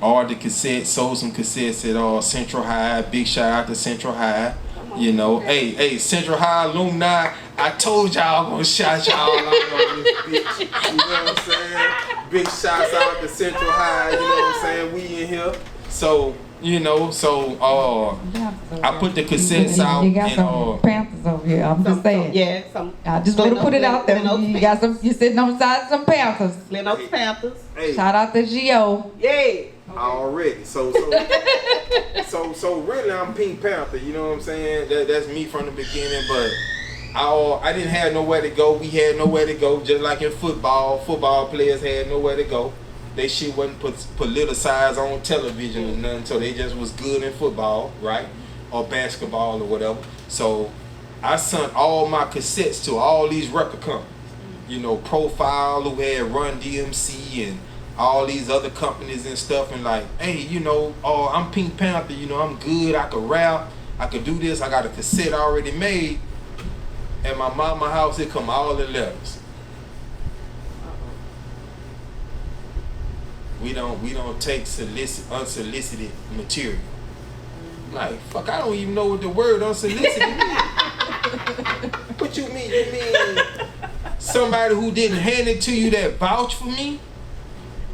Speaker 3: ordered the cassette, sold some cassettes at Central High. Big shout out to Central High. You know, hey, Central High alumni. I told y'all I'm gonna shout y'all out on this bitch. You know what I'm saying? Big shouts out to Central High. You know what I'm saying? We in here. So, you know, I put the cassettes out
Speaker 1: You got
Speaker 3: and
Speaker 1: some Panthers over here. I'm just saying.
Speaker 2: Yeah, some.
Speaker 1: I just want to put it out there. You got some. You sitting on the side of some Panthers.
Speaker 2: Glen Oaks Panthers.
Speaker 3: hey,
Speaker 1: Shout out to Gio.
Speaker 2: Yeah.
Speaker 3: already. So really, I'm Pink Panther. You know what I'm saying? That's me from the beginning. But I didn't have nowhere to go. We had nowhere to go. Just like in football, football players had nowhere to go. They shit wasn't politicized on television or nothing. So they just was good in football, right? Or basketball or whatever. So I sent all my cassettes to all these record companies. You know, Profile, who had Run DMC and all these other companies and stuff, and like, hey, you know, I'm Pink Panther, you know, I'm good, I can rap, I could do this. I got a cassette already made. At my mama house, it come all the letters. We don't take unsolicited material. Like, fuck, I don't even know what the word unsolicited means. What you mean? You mean somebody who didn't hand it to you that vouch for me?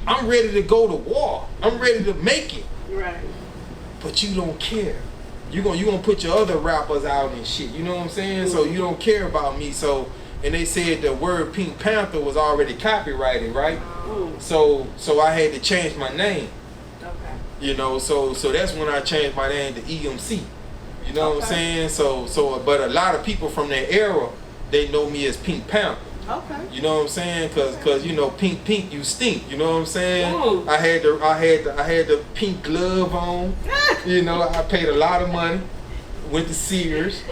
Speaker 3: I'm ready to go to war. I'm ready to make it.
Speaker 2: Right.
Speaker 3: But you don't care. You gonna put your other rappers out and shit. You know what I'm saying? So you don't care about me. So, and they said the word Pink Panther was already copyrighted, right? So I had to change my name.
Speaker 2: Okay.
Speaker 3: You know, so that's when I changed my name to EMC. You know what I'm saying? So but a lot of people from that era, they know me as Pink Panther.
Speaker 2: Okay.
Speaker 3: You know what I'm saying? Cause you know, pink, you stink. You know what I'm saying?
Speaker 2: Ooh.
Speaker 3: I had the pink glove on. You know, I paid a lot of money. Went to Sears.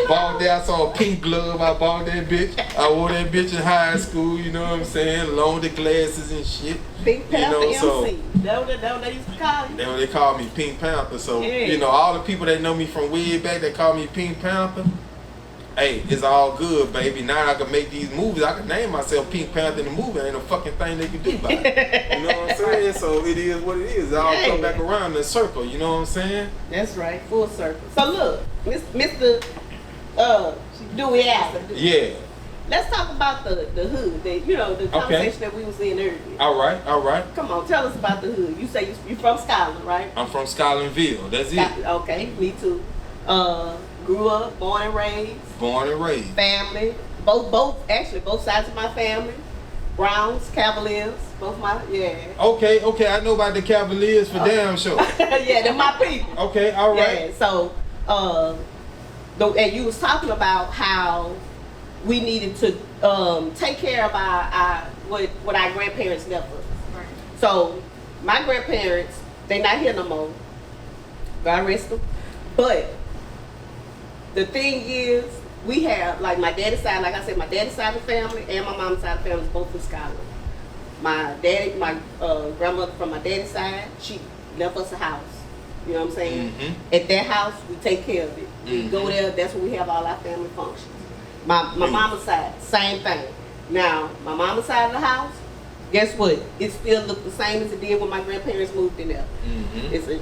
Speaker 3: Bought that. I saw a pink glove. I bought that bitch. I wore that bitch in high school. You know what I'm saying? Loaned the glasses and shit.
Speaker 2: Pink Panther,
Speaker 3: you know, so
Speaker 2: MC. That what they used to call you?
Speaker 3: that's what they call me, Pink Panther. So
Speaker 2: Yeah.
Speaker 3: you know, all the people that know me from way back, they call me Pink Panther. Hey, it's all good, baby. Now I can make these movies. I can name myself Pink Panther in the movie. Ain't no fucking thing they can do about it. You know what I'm saying? So it is what it is. It all come back around in a circle. You know what I'm saying?
Speaker 2: That's right, full circle. So look, Mr. Dewey Allen.
Speaker 3: Yeah.
Speaker 2: Let's talk about the hood. The conversation that we was in earlier.
Speaker 3: All right.
Speaker 2: Come on, tell us about the hood. You say you from Scotland, right?
Speaker 3: I'm from Scotlandville. That's it.
Speaker 2: Okay, me too. Grew up, born and raised.
Speaker 3: Born and raised.
Speaker 2: Family, both sides of my family. Browns, Cavaliers,
Speaker 3: Okay, I know about the Cavaliers for damn sure.
Speaker 2: Yeah, they're my people.
Speaker 3: Okay, all right.
Speaker 2: Yeah, so, and you was talking about how we needed to take care of our what our grandparents left us.
Speaker 1: Right.
Speaker 2: So, my grandparents, they not here no more. God rest them. But the thing is, we have, like my daddy's side, like I said, my daddy's side of the family and my mom's side of the family is both from Scotland. My grandmother from my daddy's side, she left us a house. You know what I'm saying?
Speaker 3: Mm-hmm.
Speaker 2: At that house, we take care of it. We go there, that's where we have all our family functions. My mama's side, same thing. Now, my mama's side of the house, guess what? It still looked the same as it did when my grandparents moved in there.
Speaker 3: Mm-hmm.
Speaker 2: It's a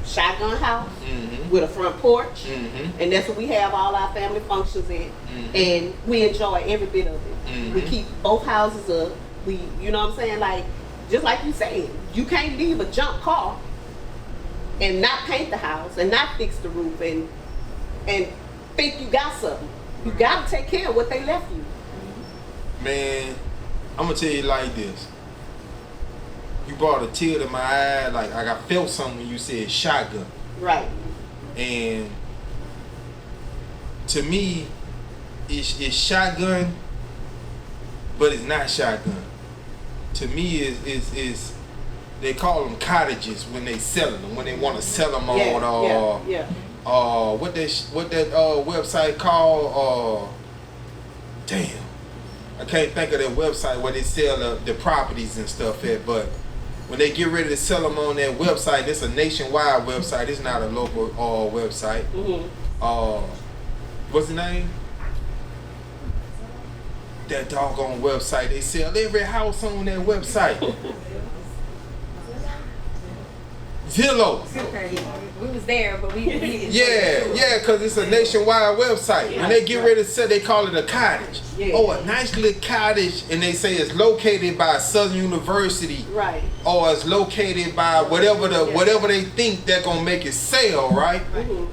Speaker 2: shotgun house
Speaker 3: Mm-hmm.
Speaker 2: with a front porch,
Speaker 3: Mm-hmm.
Speaker 2: and that's where we have all our family functions in,
Speaker 3: Mm-hmm.
Speaker 2: and we enjoy every bit of it.
Speaker 3: Mm-hmm.
Speaker 2: We keep both houses up. You know what I'm saying? Like, just like you said, you can't leave a junk car and not paint the house and not fix the roof and think you got something. You gotta take care of what they left you.
Speaker 3: Man, I'm gonna tell you like this. You brought a tear to my eye, like I felt something when you said shotgun.
Speaker 2: Right.
Speaker 3: And to me, it's shotgun, but it's not shotgun. To me, is they call them cottages when they selling them, when they want to sell them on
Speaker 2: Yeah.
Speaker 3: what that website called? Damn, I can't think of that website where they sell the properties and stuff at. But when they get ready to sell them on that website, it's a nationwide website. It's not a local website.
Speaker 2: Mm-hmm.
Speaker 3: What's the name? That doggone website. They sell every house on that website. Zillow.
Speaker 1: Okay, we was there, but we
Speaker 3: Yeah, because it's a nationwide website. When they get ready to sell, they call it a cottage.
Speaker 2: Yeah.
Speaker 3: Oh, a nice little cottage, and they say it's located by Southern University,
Speaker 2: Right.
Speaker 3: or it's located by whatever they think they're gonna make it sell, right?
Speaker 2: Mm-hmm.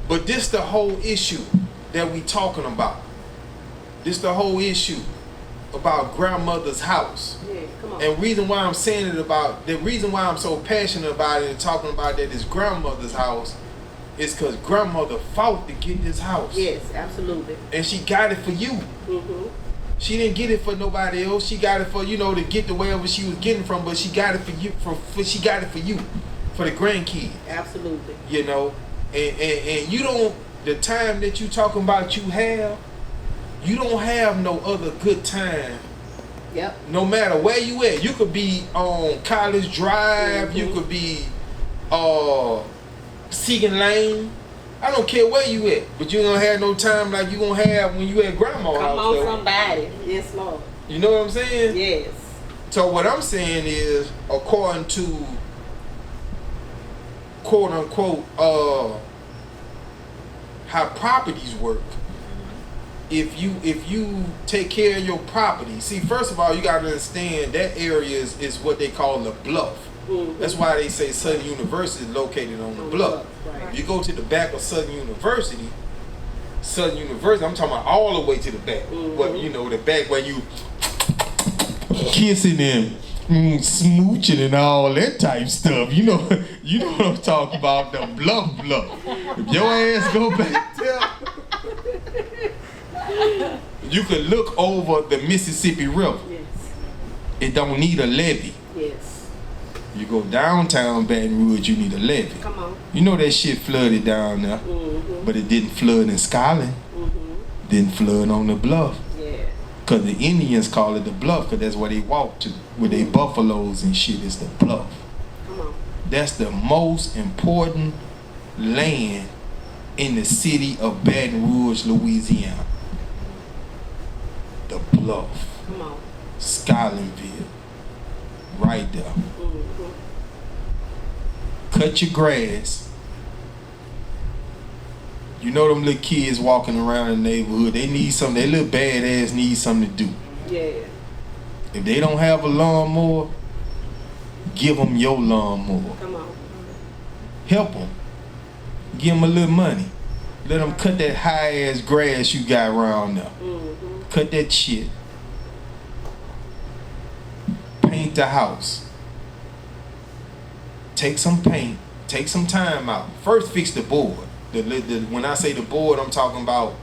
Speaker 3: But this the whole issue that we talking about. This the whole issue about grandmother's house.
Speaker 2: Yeah, come on.
Speaker 3: And reason why I'm saying it about, the reason why I'm so passionate about it and talking about that is grandmother's house is because grandmother fought to get this house.
Speaker 2: Yes, absolutely.
Speaker 3: And she got it for you.
Speaker 2: Mm-hmm.
Speaker 3: She didn't get it for nobody else. She got it for, to get the wherever she was getting from, but she got it for you, she got it for you, for the grandkids.
Speaker 2: Absolutely.
Speaker 3: And you don't, the time that you talking about you don't have no other good time.
Speaker 2: Yep.
Speaker 3: No matter where you at. You could be on College Drive,
Speaker 2: Mm-hmm.
Speaker 3: you could be Seegan Lane, I don't care where you at, but you don't have no time like you gonna have when you at grandma's
Speaker 2: Come
Speaker 3: house.
Speaker 2: on,
Speaker 3: though.
Speaker 2: somebody. Yes, Lord.
Speaker 3: You know what I'm saying?
Speaker 2: Yes.
Speaker 3: So what I'm saying is, according to quote unquote how properties work, if you take care of your property, see, first of all, you gotta understand that area is what they call the bluff.
Speaker 2: Mm-hmm.
Speaker 3: That's why they say Southern University is located on the bluff.
Speaker 2: Right.
Speaker 3: If you go to the back of Southern University, I'm talking about all the way to the back.
Speaker 2: Mm-hmm.
Speaker 3: Well, you know, the back where you kissing and smooching and all that type stuff. You know what I'm talking about, the bluff. If your ass go back there, you can look over the Mississippi River.
Speaker 2: Yes.
Speaker 3: It don't need a levee.
Speaker 2: Yes.
Speaker 3: You go downtown Baton Rouge, you need a levee.
Speaker 2: Come on.
Speaker 3: You know that shit flooded down there,
Speaker 2: Mm-hmm.
Speaker 3: but it didn't flood in Scotland.
Speaker 2: Mm-hmm.
Speaker 3: Didn't flood on the bluff.
Speaker 2: Yeah.
Speaker 3: Because the Indians call it the bluff because that's where they walk to. With their buffaloes and shit, it's the bluff.
Speaker 2: Come on.
Speaker 3: That's the most important land in the city of Baton Rouge, Louisiana. The bluff.
Speaker 2: Come on.
Speaker 3: Scotlandville. Right there.
Speaker 2: Mm-hmm.
Speaker 3: Cut your grass. You know them little kids walking around the neighborhood, they need something, they little badass need something to do.
Speaker 2: Yeah.
Speaker 3: If they don't have a lawnmower, give them your lawnmower.
Speaker 2: Come on.
Speaker 3: Help them. Give them a little money. Let them cut that high ass grass you got around there.
Speaker 2: Mm-hmm.
Speaker 3: Cut that shit. Paint the house. Take some paint. Take some time out. First fix the board. When I say the board, I'm talking about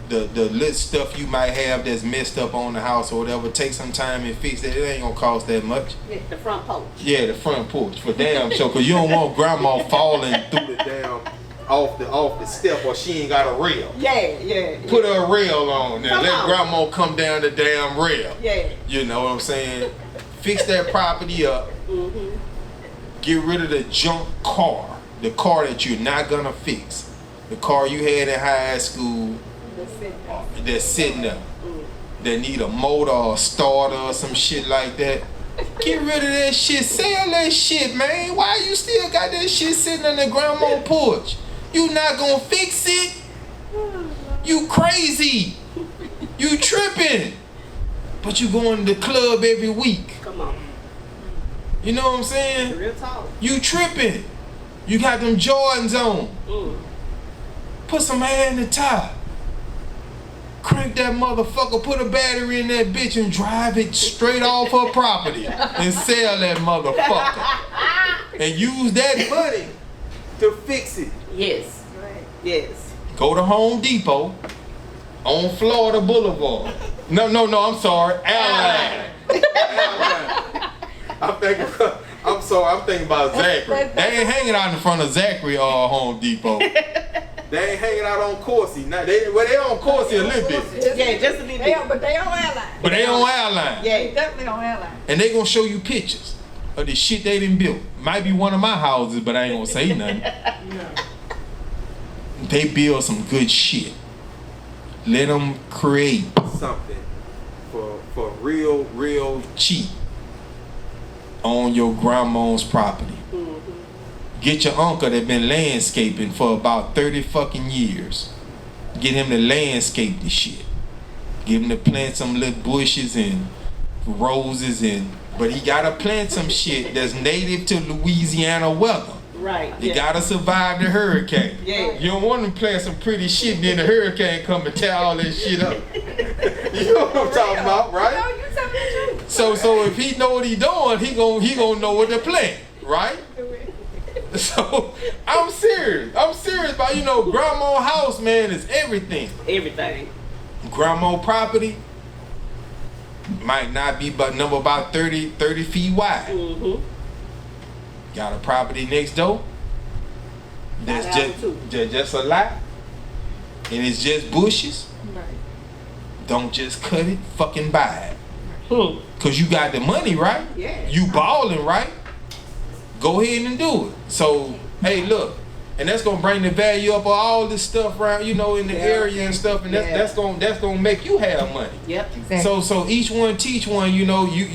Speaker 3: the little stuff you might have that's messed up on the house or whatever. Take some time and fix it. It ain't gonna cost that much.
Speaker 2: Yeah, the front porch.
Speaker 3: Yeah, the front porch for damn sure. Cause you don't want grandma falling through the damn off the step or she ain't got a rail.
Speaker 2: Yeah.
Speaker 3: Put a rail on there.
Speaker 2: Come
Speaker 3: Let
Speaker 2: on.
Speaker 3: grandma come down the damn rail.
Speaker 2: Yeah.
Speaker 3: You know what I'm saying? Fix that property up.
Speaker 2: Mm-hmm.
Speaker 3: Get rid of the junk car. The car that you're not gonna fix. The car you had in high school that's sitting there. That need a motor or a starter or some shit like that. Get rid of that shit. Sell that shit, man. Why you still got that shit sitting on the grandma porch? You not gonna fix it? You crazy. You tripping. But you going to the club every week.
Speaker 2: Come on.
Speaker 3: You know what I'm saying?
Speaker 2: Real talk.
Speaker 3: You tripping. You got them Jordans on.
Speaker 2: Mm.
Speaker 3: Put some air in the tire. Crank that motherfucker, put a battery in that bitch and drive it straight off her property and sell that motherfucker. And use that money to fix it.
Speaker 2: Yes. Right. Yes.
Speaker 3: Go to Home Depot on Florida Boulevard. No, I'm sorry. Airline. I'm thinking about Zachary. They ain't hanging out in front of Zachary or Home Depot. They ain't hanging out on Coursey. Now they on Coursey a little bit.
Speaker 2: Yeah, just a little bit.
Speaker 1: But they on airline.
Speaker 3: But they on airline.
Speaker 2: Yeah.
Speaker 1: Definitely on airline.
Speaker 3: And they gonna show you pictures of the shit they done built. Might be one of my houses, but I ain't gonna say nothing. They build some good shit. Let them create something for real cheap on your grandma's property. Get your uncle that been landscaping for about 30 fucking years. Get him to landscape the shit. Get him to plant some little bushes and roses but he gotta plant some shit that's native to Louisiana weather.
Speaker 2: Right.
Speaker 3: You gotta survive the hurricane.
Speaker 2: Yeah.
Speaker 3: You don't want to plant some pretty shit and then the hurricane come and tear all that shit up. You know what I'm talking about, right?
Speaker 1: No, you tell me the truth.
Speaker 3: So if he know what he doing, he gonna know what to plant, right? So I'm serious about, grandma house, man, is everything.
Speaker 2: Everything.
Speaker 3: Grandma property might not be but number about 30 feet wide.
Speaker 2: Mm-hmm.
Speaker 3: Got a property next door that's just a lot, and it's just bushes.
Speaker 1: Right.
Speaker 3: Don't just cut it, fucking buy it.
Speaker 2: Hmm.
Speaker 3: Cause you got the money, right?
Speaker 2: Yeah.
Speaker 3: You balling, right? Go ahead and do it. So, hey, look, and that's gonna bring the value up of all this stuff around, in the
Speaker 2: Yeah.
Speaker 3: area and stuff, and that's gonna make you have money.
Speaker 2: Yep.
Speaker 1: Exactly.
Speaker 3: So each one teach one. You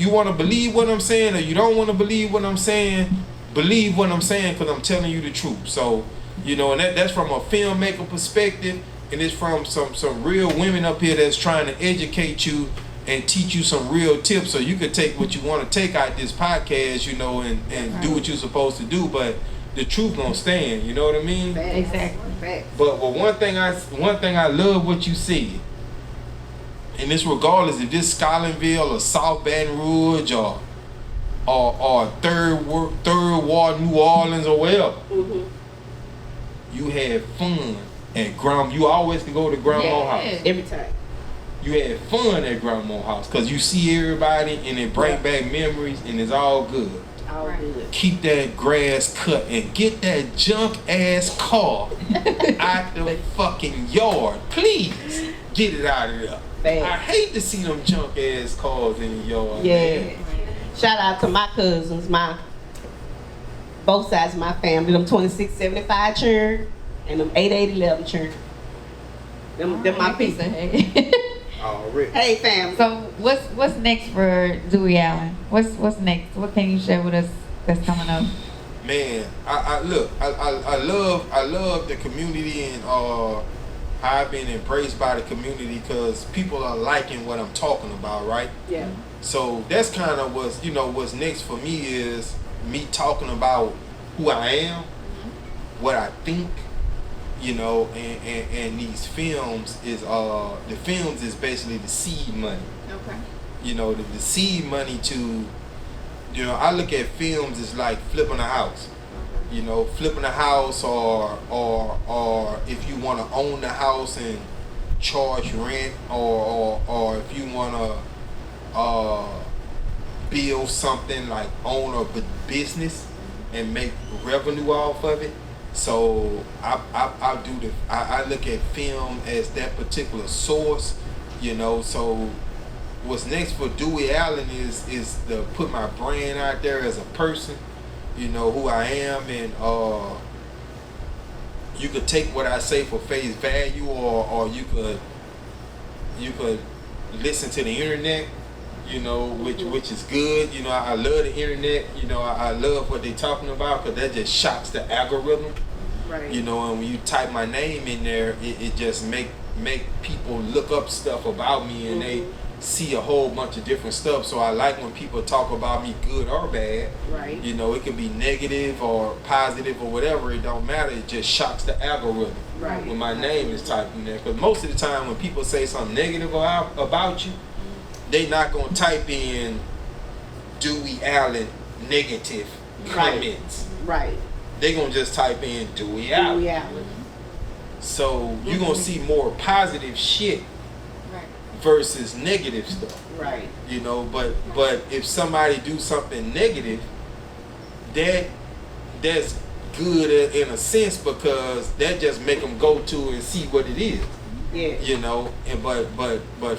Speaker 3: want to believe what I'm saying, or you don't want to believe what I'm saying. Believe what I'm saying, because I'm telling you the truth. So and that's from a filmmaker perspective, and it's from some real women up here that's trying to educate you and teach you some real tips, so you could take what you want to take out this podcast, and do what you're supposed to do. But the truth gonna stand. You know what I mean?
Speaker 2: Facts.
Speaker 1: Exactly.
Speaker 2: Facts.
Speaker 3: But one thing I love what you said, and this regardless if this Scotlandville or South Baton Rouge or third ward New Orleans or wherever, you had fun at Grandma. You always can go to Grandma's house.
Speaker 2: Every time.
Speaker 3: You had fun at Grandma's house because you see everybody and it bring back memories and it's all good.
Speaker 2: All good.
Speaker 3: Keep that grass cut and get that junk ass car out the fucking yard. Please get it out of there.
Speaker 2: Bad.
Speaker 3: I hate to see them junk ass cars in the yard.
Speaker 2: Yeah.
Speaker 3: Man.
Speaker 2: Shout out to my cousins, both sides of my family, them 2675 churn and them 8811 churn. Them my people.
Speaker 3: Already.
Speaker 2: Hey family.
Speaker 1: So what's next for Dewey Allen? What's next? What can you share with us that's coming up?
Speaker 3: Man, I love the community and how I've been embraced by the community because people are liking what I'm talking about, right?
Speaker 2: Yeah.
Speaker 3: So that's kind of what's next for me is me talking about who I am, what I think, and these films is the films is basically the seed money.
Speaker 2: Okay.
Speaker 3: The seed money to I look at films as like flipping a house. Flipping a house or if you want to own the house and charge rent or if you want to build something like own a business and make revenue off of it. So I look at film as that particular source, so what's next for Dewey Allen is to put my brand out there as a person, who I am, and you could take what I say for face value or you could listen to the internet, which is good. I love the internet. I love what they talking about because that just shocks the algorithm.
Speaker 2: Right.
Speaker 3: And when you type my name in there, it just make people look up stuff about me and they see a whole bunch of different stuff. So I like when people talk about me, good or bad.
Speaker 2: Right.
Speaker 3: It can be negative or positive or whatever. It don't matter. It just shocks the algorithm.
Speaker 2: Right.
Speaker 3: When my name is typed in there, because most of the time when people say something negative about you, they not gonna type in Dewey Allen negative comments.
Speaker 2: Right.
Speaker 3: They gonna just type in Dewey Allen.
Speaker 2: Dewey Allen.
Speaker 3: So you gonna see more positive shit versus negative stuff.
Speaker 2: Right.
Speaker 3: But if somebody do something negative, that's good in a sense because that just make them go to and see what it is.
Speaker 2: Yeah.
Speaker 3: And but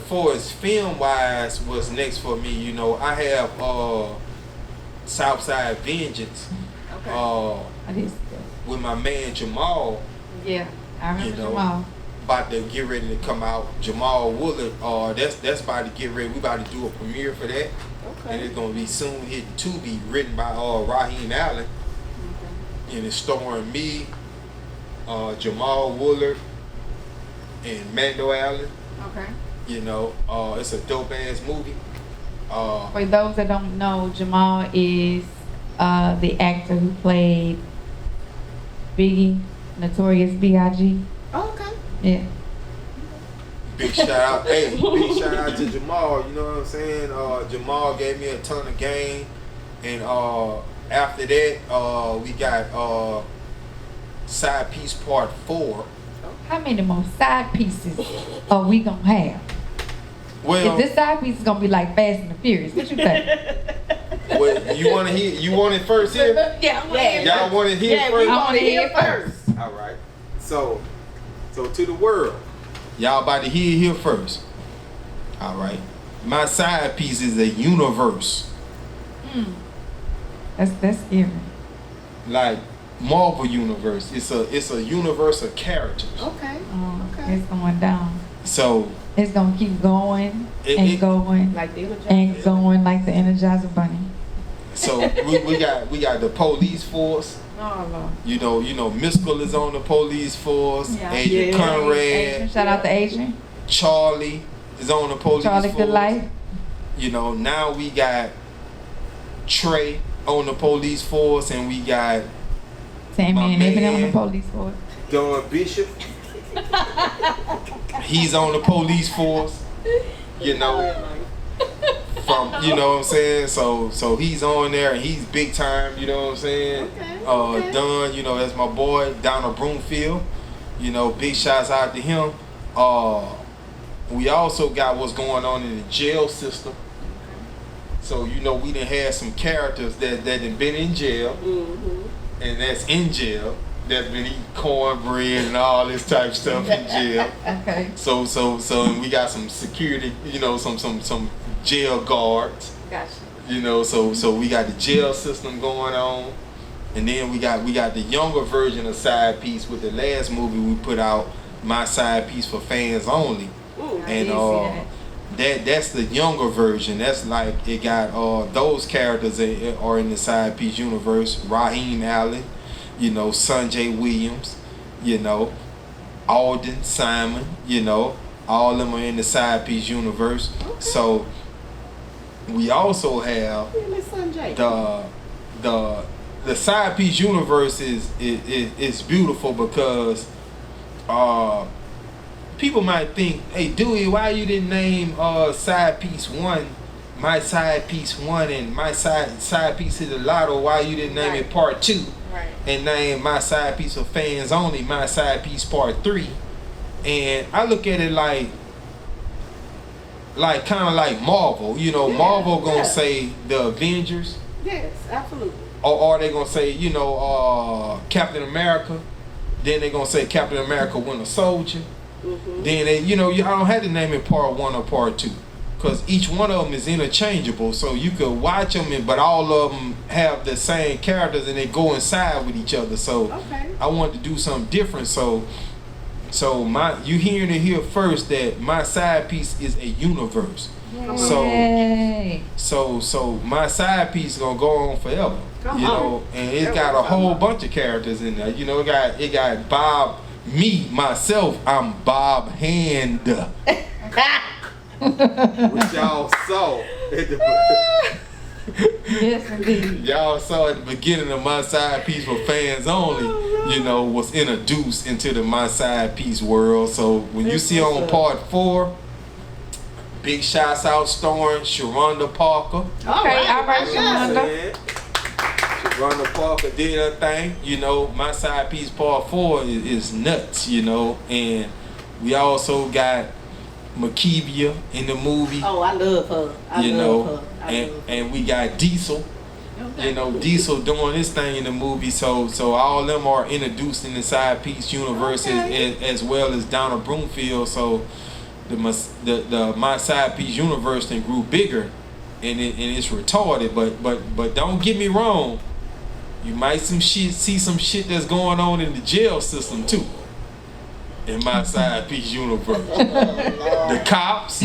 Speaker 3: for as film wise, what's next for me? I have Southside Vengeance.
Speaker 2: Okay.
Speaker 3: With my man Jamal.
Speaker 1: Yeah, I remember Jamal.
Speaker 3: About to get ready to come out. Jamal Woolard. That's about to get ready. We about to do a premiere for that.
Speaker 2: Okay.
Speaker 3: And it's gonna be soon hitting Tubi, written by Raheem Allen.
Speaker 2: Okay.
Speaker 3: And it's starring me, Jamal Woolard, and Mando Allen.
Speaker 1: Okay.
Speaker 3: It's a dope ass movie.
Speaker 1: For those that don't know, Jamal is the actor who played Biggie, Notorious B.I.G.
Speaker 2: Oh, okay.
Speaker 1: Yeah.
Speaker 3: Big shout out, big shout out to Jamal. You know what I'm saying? Jamal gave me a ton of game, and after that, we got Side Piece Part 4.
Speaker 1: How many more side pieces are we gonna have?
Speaker 3: Well,
Speaker 1: If this side piece is gonna be like Fast and the Furious, what you think?
Speaker 3: well, you want it first here?
Speaker 1: Yeah,
Speaker 3: Y'all want it here first?
Speaker 2: We want to hear first.
Speaker 3: All right. So to the world, y'all about to hear it here first. All right. My side piece is a universe.
Speaker 1: That's scary.
Speaker 3: Like Marvel universe. It's a universe of characters.
Speaker 2: Okay.
Speaker 1: It's going down.
Speaker 3: So
Speaker 1: It's gonna keep going and going
Speaker 2: Like the
Speaker 1: and going like the Energizer Bunny.
Speaker 3: so we got the police force.
Speaker 1: Oh Lord.
Speaker 3: You know, Miskell is on the police force.
Speaker 1: Yeah.
Speaker 3: Adrian
Speaker 2: Yeah.
Speaker 3: Conrad,
Speaker 1: Adrian, shout out to Adrian.
Speaker 3: Charlie is on the police
Speaker 1: Charlie
Speaker 3: force.
Speaker 1: Good Life.
Speaker 3: You know, now we got Trey on the police force, and we got
Speaker 1: Tammy
Speaker 3: My
Speaker 1: and Eminem on
Speaker 3: man.
Speaker 1: the police force.
Speaker 3: Don Bishop. He's on the police force. You know, from you know what I'm saying. So he's on there, and he's big time. You know what I'm saying.
Speaker 2: Okay.
Speaker 3: Don, you know, that's my boy Donald Broomfield. You know, big shouts out to him. We also got what's going on in the jail system. So you know, we done had some characters that done been in jail,
Speaker 2: Mm-hmm.
Speaker 3: and that's in jail. That's been eating cornbread and all this type of stuff in jail.
Speaker 1: Okay.
Speaker 3: So and we got some security, you know, some jail guards.
Speaker 1: Gotcha.
Speaker 3: You know, so we got the jail system going on, and then we got the younger version of Side Piece with the last movie we put out, My Side Piece for Fans Only, and that's the younger version. That's like it got those characters that are in the Side Piece universe. Raheem Allen, you know, Sanjay Williams, you know, Alden Simon, you know, all of them are in the Side Piece universe.
Speaker 2: Okay.
Speaker 3: So we also have the Side Piece universe is beautiful because people might think, hey Dewey, why you didn't name Side Piece 1, My Side Piece 1 and My Side Piece is a Lotto, why you didn't name it Part 2 and name My Side Piece for Fans Only, My Side Piece Part 3. And I look at it like kind of like Marvel, you know. Marvel gonna say the Avengers,
Speaker 2: Yes, absolutely.
Speaker 3: or they gonna say, you know, Captain America. Then they gonna say Captain America Winter Soldier.
Speaker 2: Mm-hmm.
Speaker 3: Then they, you know, I don't have to name it Part 1 or Part 2, because each one of them is interchangeable. So you could watch them, but all of them have the same characters and they go inside with each other. So I wanted to do something different. So you hearing it here first that My Side Piece is a universe.
Speaker 1: Yay.
Speaker 3: So My Side Piece is gonna go on forever.
Speaker 2: Come
Speaker 3: you
Speaker 2: on.
Speaker 3: know, and it's got a whole bunch of characters in there. You know, it got Bob, myself, I'm Bob Hand. Which y'all saw at the
Speaker 1: Yes, indeed.
Speaker 3: y'all saw at the beginning of My Side Piece for Fans Only, you know, was introduced into the My Side Piece world. So when you see on Part 4, big shouts out starring Sharonda Parker.
Speaker 1: Okay, all right, Sharonda.
Speaker 3: Sharonda Parker did her thing. You know, My Side Piece Part 4 is nuts, you know. And we also got Makivia in the movie.
Speaker 2: Oh, I love her. I love her.
Speaker 3: And we got Diesel. You know, Diesel doing his thing in the movie. So all of them are introduced in the Side Piece universe as well as Donald Broomfield. So the My Side Piece universe then grew bigger, and it's retarded. But don't get me wrong, you might see some shit that's going on in the jail system too. In My Side Piece universe, the cops,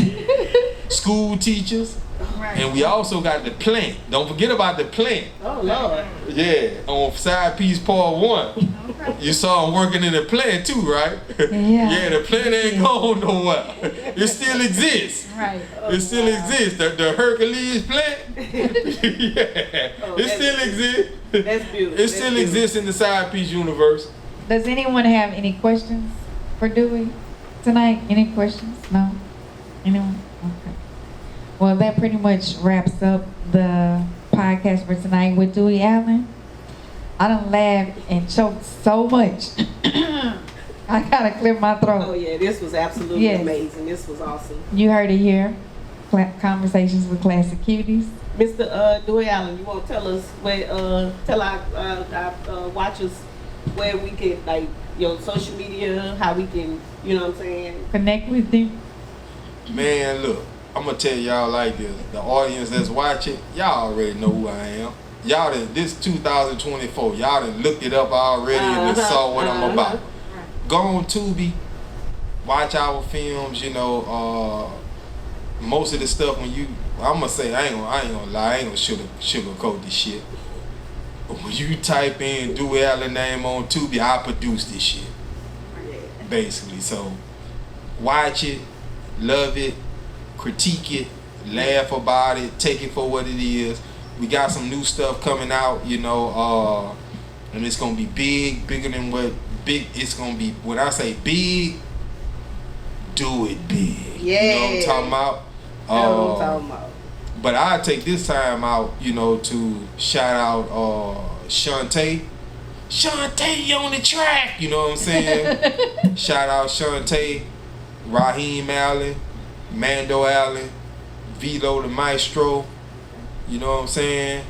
Speaker 3: school teachers, and we also got the plant. Don't forget about the plant.
Speaker 2: Oh Lord.
Speaker 3: Yeah, on Side Piece Part 1. You saw him working in the plant too, right?
Speaker 1: Yeah.
Speaker 3: The plant ain't gone nowhere. It still exists.
Speaker 1: Right.
Speaker 3: It still exists. The Hercules plant. It still exists.
Speaker 2: That's beautiful.
Speaker 3: It still exists in the Side Piece universe.
Speaker 1: Does anyone have any questions for Dewey tonight? Any questions? No? Anyone? Okay. Well, that pretty much wraps up the podcast for tonight with Dewey Allen. I done laughed and choked so much. I gotta clear my throat.
Speaker 2: Oh yeah, this was absolutely
Speaker 1: Yes.
Speaker 2: amazing. This was awesome.
Speaker 1: You heard it here. Conversations with Classic Cuties.
Speaker 2: Mr. Dewey Allen, you want to tell us tell our watchers where we can, like, your social media, how we can, you know what I'm saying?
Speaker 1: Connect with you.
Speaker 3: Man, look, I'm gonna tell y'all like this. The audience that's watching, y'all already know who I am. y'all done, this 2024, y'all done looked it up already and done saw what I'm about. Go on Tubi, watch our films, you know, most of the stuff when you, I'm gonna say, I ain't gonna lie, I ain't gonna sugarcoat this shit. But when you type in Dewey Allen name on Tubi, I produce this shit. Basically, so watch it, love it, critique it, laugh about it, take it for what it is. We got some new stuff coming out, you know, and it's gonna be big, bigger than what big it's gonna be. When I say big, do it big.
Speaker 2: Yeah.
Speaker 3: You know what I'm talking about?
Speaker 2: That's what I'm talking about.
Speaker 3: But I take this time out, you know, to shout out Shantae. Shantae on the track, you know what I'm saying? Shout out Shantae, Raheem Allen, Mando Allen, Vito the Maestro, you know what I'm saying?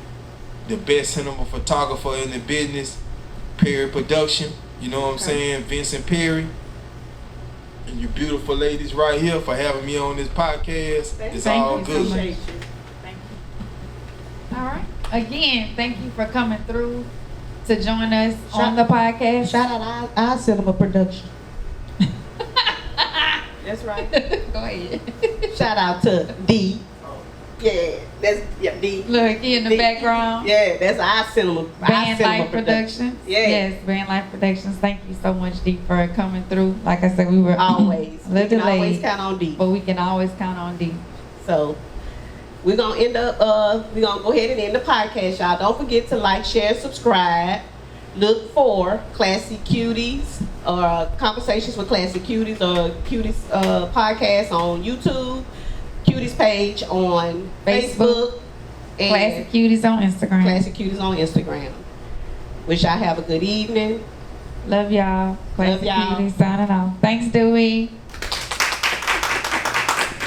Speaker 3: The best cinema photographer in the business, Perry Production, you know what I'm saying? Vincent Perry. And you beautiful ladies right here for having me on this podcast. It's
Speaker 1: Thank
Speaker 3: all
Speaker 1: you so
Speaker 3: good.
Speaker 1: much. Thank you. All right. Again, thank you for coming through to join us on the podcast.
Speaker 4: Shout out our cinema production.
Speaker 2: That's right.
Speaker 1: Go ahead.
Speaker 4: Shout out to D.
Speaker 2: Yeah, that's D.
Speaker 1: Look, he in the
Speaker 2: D.
Speaker 1: background.
Speaker 2: Yeah, that's our cinema.
Speaker 1: Band Life Productions.
Speaker 2: Yeah.
Speaker 1: Yes, Band Life Productions. Thank you so much, D, for coming through. Like I said, we were
Speaker 2: Always.
Speaker 1: a
Speaker 2: We
Speaker 1: little
Speaker 2: can always
Speaker 1: delayed,
Speaker 2: count on D.
Speaker 1: but we can always count on D.
Speaker 2: So we're gonna end up we're gonna go ahead and end the podcast, y'all. Don't forget to like, share, subscribe. Look for Classy Cuties or Conversations with Classy Cuties or Cuties podcast on YouTube, Cuties page on Facebook, and
Speaker 1: Classic Cuties on Instagram.
Speaker 2: Classy Cuties on Instagram. Wish y'all have a good evening.
Speaker 1: Love y'all. Classic
Speaker 2: y'all.
Speaker 1: Cuties signing off. Thanks, Dewey.